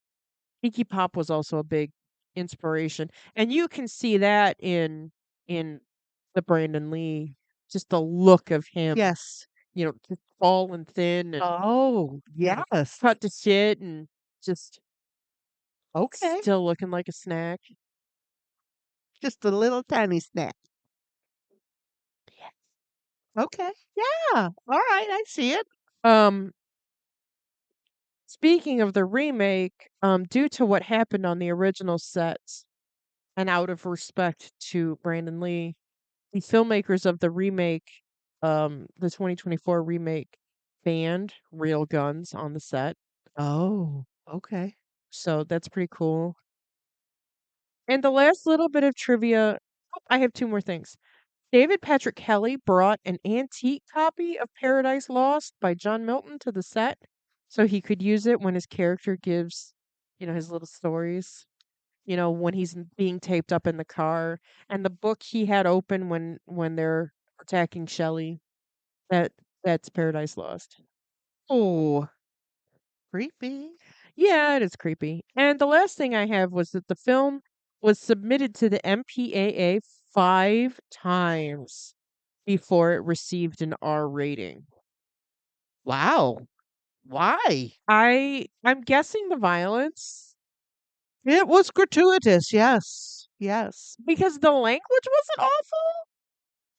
Iggy Pop was also a big inspiration. And you can see that in the Brandon Lee, just the look of him, Yes. just tall and thin and, Oh, yes. cut to shit and just Okay. still looking like a snack. Just a little tiny snack. Okay. Yeah. All right. I see it. Um, Speaking of the remake, due to what happened on the original sets and out of respect to Brandon Lee, the filmmakers of the remake, the 2024 remake, banned real guns on the set. Oh, okay. So that's pretty cool. And the last little bit of trivia, I have two more things. David Patrick Kelly brought an antique copy of Paradise Lost by John Milton to the set so he could use it when his character gives, his little stories, when he's being taped up in the car. And the book he had open when they're attacking Shelley, that's Paradise Lost. Oh, creepy. Yeah, it is creepy. And the last thing I have was that the film was submitted to the MPAA 5 times before it received an R rating. Wow. Why? I'm guessing the violence. It was gratuitous, yes. Yes. because the language wasn't awful.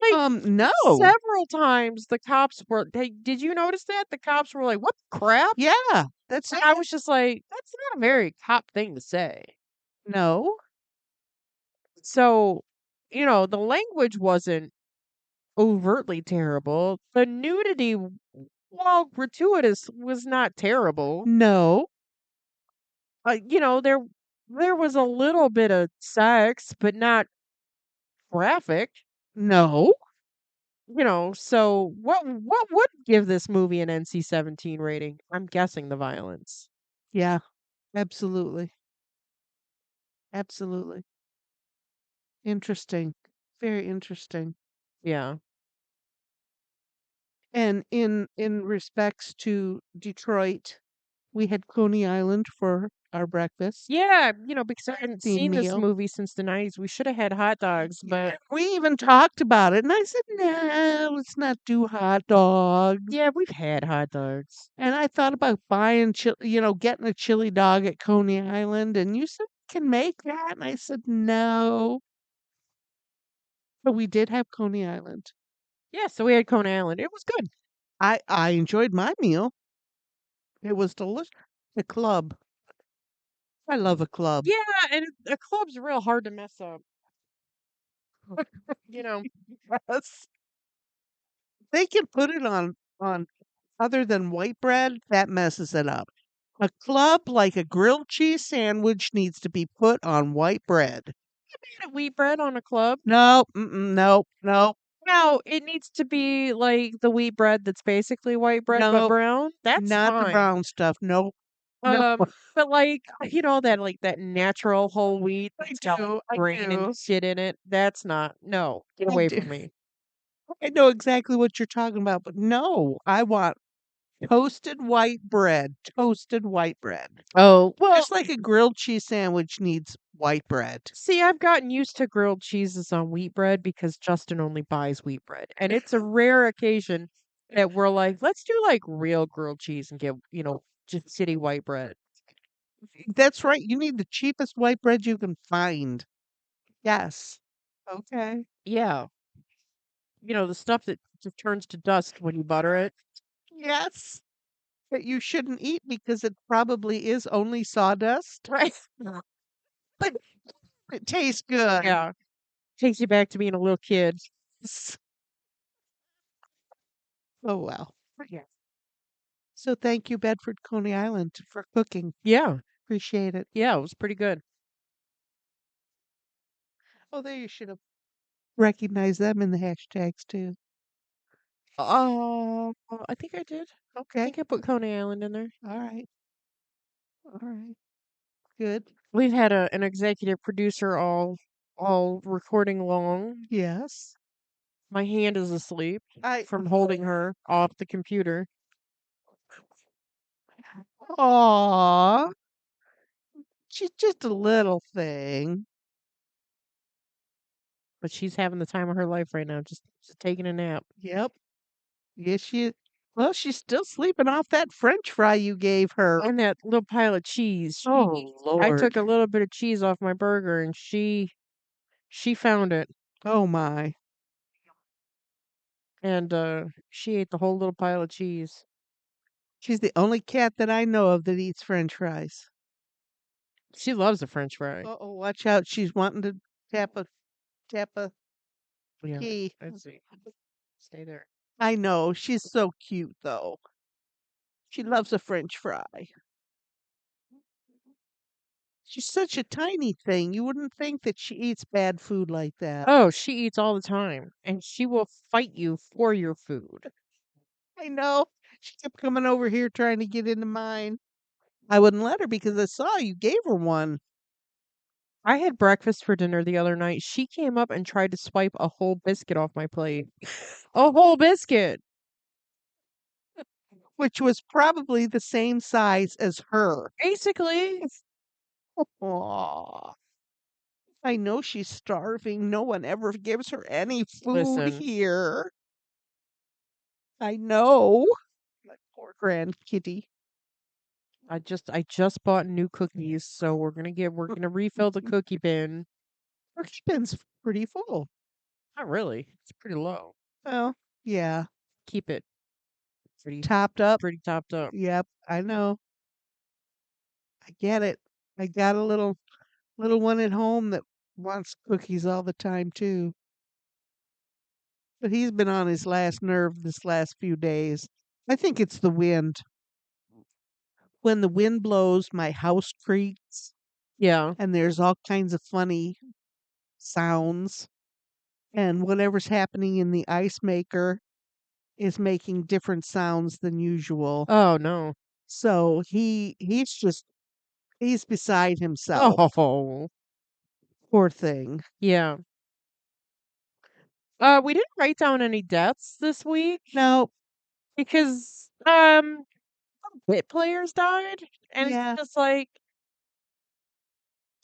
Like, No. several times the cops were they did you notice that? The cops were like, "What the crap?" Yeah, that's And I it. was just like, "That's not a very cop thing to say." No. So, the language wasn't overtly terrible. The nudity, while gratuitous, was not terrible. No. There was a little bit of sex, but not graphic. No. So what would give this movie an NC-17 rating? I'm guessing the violence. Yeah, absolutely. Absolutely. Interesting. Very interesting. Yeah. And in respects to Detroit, we had Coney Island for our breakfast Yeah, because I hadn't theme seen this meal. movie since the 90s. We should have had hot dogs, but We even talked about it, and I said, "No, let's not do hot dogs." yeah, we've had hot dogs. And I thought about buying, getting a chili dog at Coney Island, and you said, "Can make that," and I said, "No." But we did have Coney Island. Yeah, so we had Coney Island. It was good. I enjoyed my meal. It was delicious. The club. I love a club. Yeah, and a club's real hard to mess up. You know. Yes. They can put it on other than white bread, that messes it up. A club like a grilled cheese sandwich needs to be put on white bread. Had wheat bread on a club. No, mm-mm, no, no, Now, it needs to be like the wheat bread that's basically white bread but no, brown. That's not the fine. brown stuff. No, no. But like, that natural whole wheat I that's got like do, I grain and do, shit in it. That's not no. Get I away do. from me. I know exactly what you're talking about, but no, I want toasted white bread. Toasted white bread. Oh, well, Just like a grilled cheese sandwich needs white bread. see, I've gotten used to grilled cheeses on wheat bread because Justin only buys wheat bread. And it's a rare occasion that we're like, let's do like real grilled cheese and get, just city white bread. That's right. You need the cheapest white bread you can find. Yes. Okay. Yeah. The stuff that just turns to dust when you butter it. Yes. That you shouldn't eat because it probably is only sawdust, Right. but it tastes good. Yeah. Takes you back to being a little kid. Oh, well. Yeah. So thank you, Bedford Coney Island, for cooking. Yeah. Appreciate it. Yeah, it was pretty good. Oh, there you should have recognized them in the hashtags too. I think I did. I Okay. think I put Coney Island in there. All right. All right. Good. We've had an executive producer all recording long. Yes. My hand is asleep I from holding her off the computer, Aw. She's just a little thing. but she's having the time of her life right now, just taking a nap. Yep. Yes, well, she's still sleeping off that French fry you gave her. And that little pile of cheese. Oh, I took Lord. a little bit of cheese off my burger and she found it Oh, my. and she ate the whole little pile of cheese. She's the only cat that I know of that eats French fries. She loves a French fry. Uh-oh, watch out. She's wanting to tap a Yeah. key. Let's see. Stay there. I know. She's so cute, though. She loves a French fry. She's such a tiny thing. You wouldn't think that she eats bad food like that. Oh, she eats all the time and she will fight you for your food. I know. She kept coming over here trying to get into mine. I wouldn't let her because I saw you gave her one, I had breakfast for dinner the other night. She came up and tried to swipe a whole biscuit off my plate. A whole biscuit. which was probably the same size as her. Basically. Aw. I know she's starving. No one ever gives her any food Listen, here. I know. My poor grand kitty. I just bought new cookies, so we're gonna refill the cookie bin. Her spin's pretty full. Not really. It's pretty low. Well, yeah. Keep it pretty Topped up. pretty topped up. Yep, I know. I get it. I got a little one at home that wants cookies all the time too. But he's been on his last nerve this last few days. I think it's the wind. When the wind blows, my house creaks Yeah. and there's all kinds of funny sounds. And whatever's happening in the ice maker is making different sounds than usual. Oh no. So he's beside himself. Oh. Poor thing. Yeah. We didn't write down any deaths this week No, because bit players died, and it's yeah, just like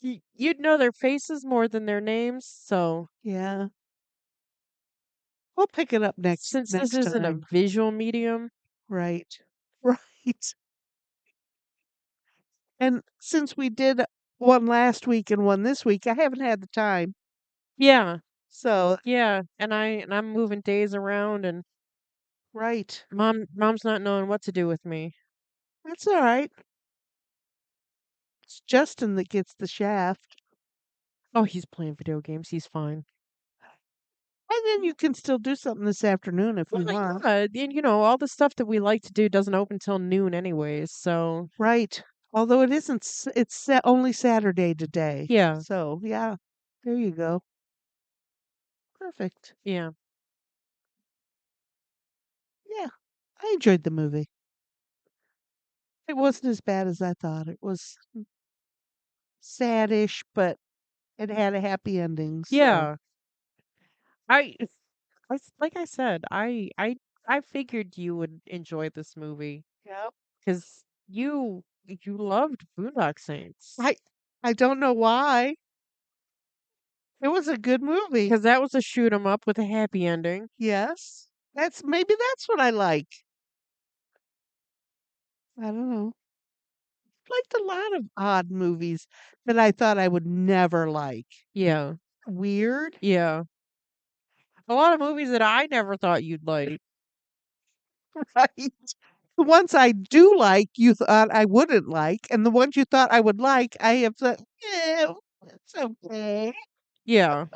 you'd know their faces more than their names. So yeah. We'll pick it up since this next isn't a time. visual medium, Right. Right. And since we did one last week and one this week, I haven't had the time. yeah, So, yeah, and I'm moving days around, and right. mom's not knowing what to do with me. That's all right. It's Justin that gets the shaft. Oh, he's playing video games. He's fine. And then you can still do something this afternoon if Well, you want. yeah, and all the stuff that we like to do doesn't open till noon anyways. So Right. Although it isn't, only Saturday today. yeah, So, yeah, there you go. Perfect. yeah, Yeah, I enjoyed the movie. It wasn't as bad as I thought. It was saddish, but it had a happy ending. So, yeah. I, like I said, I figured you would enjoy this movie yeah. because you loved Boondock Saints I I don't know why. It was a good movie. because that was a shoot 'em up with a happy ending. Yes. That's what I like. I don't know. Liked a lot of odd movies that I thought I would never like. Yeah, Weird, yeah. A lot of movies that I never thought you'd like. right? The ones I do like, you thought I wouldn't like, and the ones you thought I would like, I have thought, yeah, it's okay. Yeah,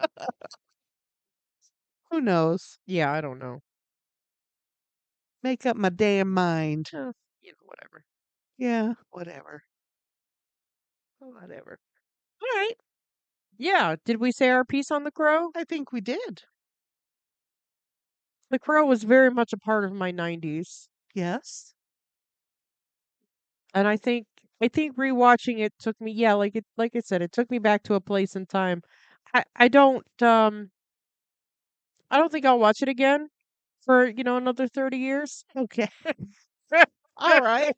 Who knows? yeah. I don't know. Make up my damn mind. Whatever. Yeah, whatever. Whatever. All right. Yeah. Did we say our piece on The Crow? I think we did. The Crow was very much a part of my 90s. Yes. And I think rewatching it took me, yeah, like I said, it took me back to a place in time. I don't think I'll watch it again for, another 30 years. Okay. All right.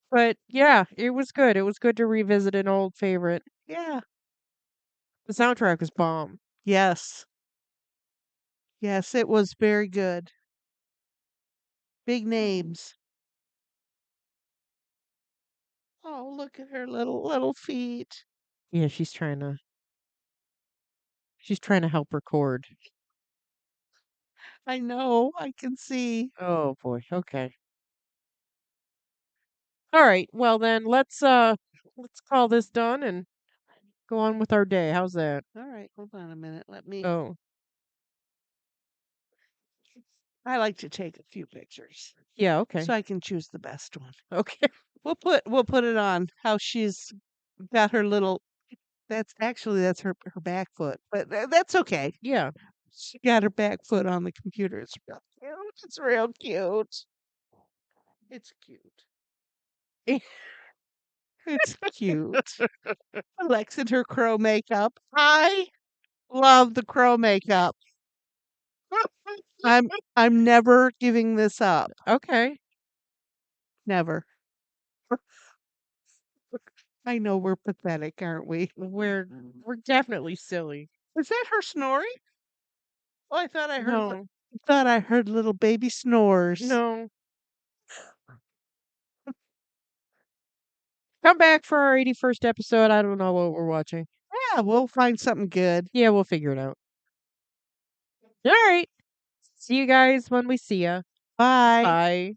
But yeah, it was good. It was good to revisit an old favorite. Yeah. The soundtrack was bomb. Yes. Yes, it was very good. Big names. Oh, look at her little feet. Yeah, she's trying to help record. I know. I can see. Oh boy. Okay. All right. Well then, let's call this done and go on with our day. How's that? All right, hold on a minute. Oh, I like to take a few pictures yeah, so okay. I can choose the best one. Okay. We'll put it on how she's got her little that's her back foot, but that's okay. Yeah. She got her back foot on the computer. It's real cute. It's real cute. It's cute. It's cute. Alexa and her crow makeup. I love the crow makeup. I'm never giving this up. Okay. Never. I know we're pathetic, aren't we? We're definitely silly. Is that her snoring? Oh, No. I thought I heard little baby snores. No. Come back for our 81st episode. I don't know what we're watching. Yeah, we'll find something good. Yeah, we'll figure it out. All right. See you guys when we see ya. Bye. Bye.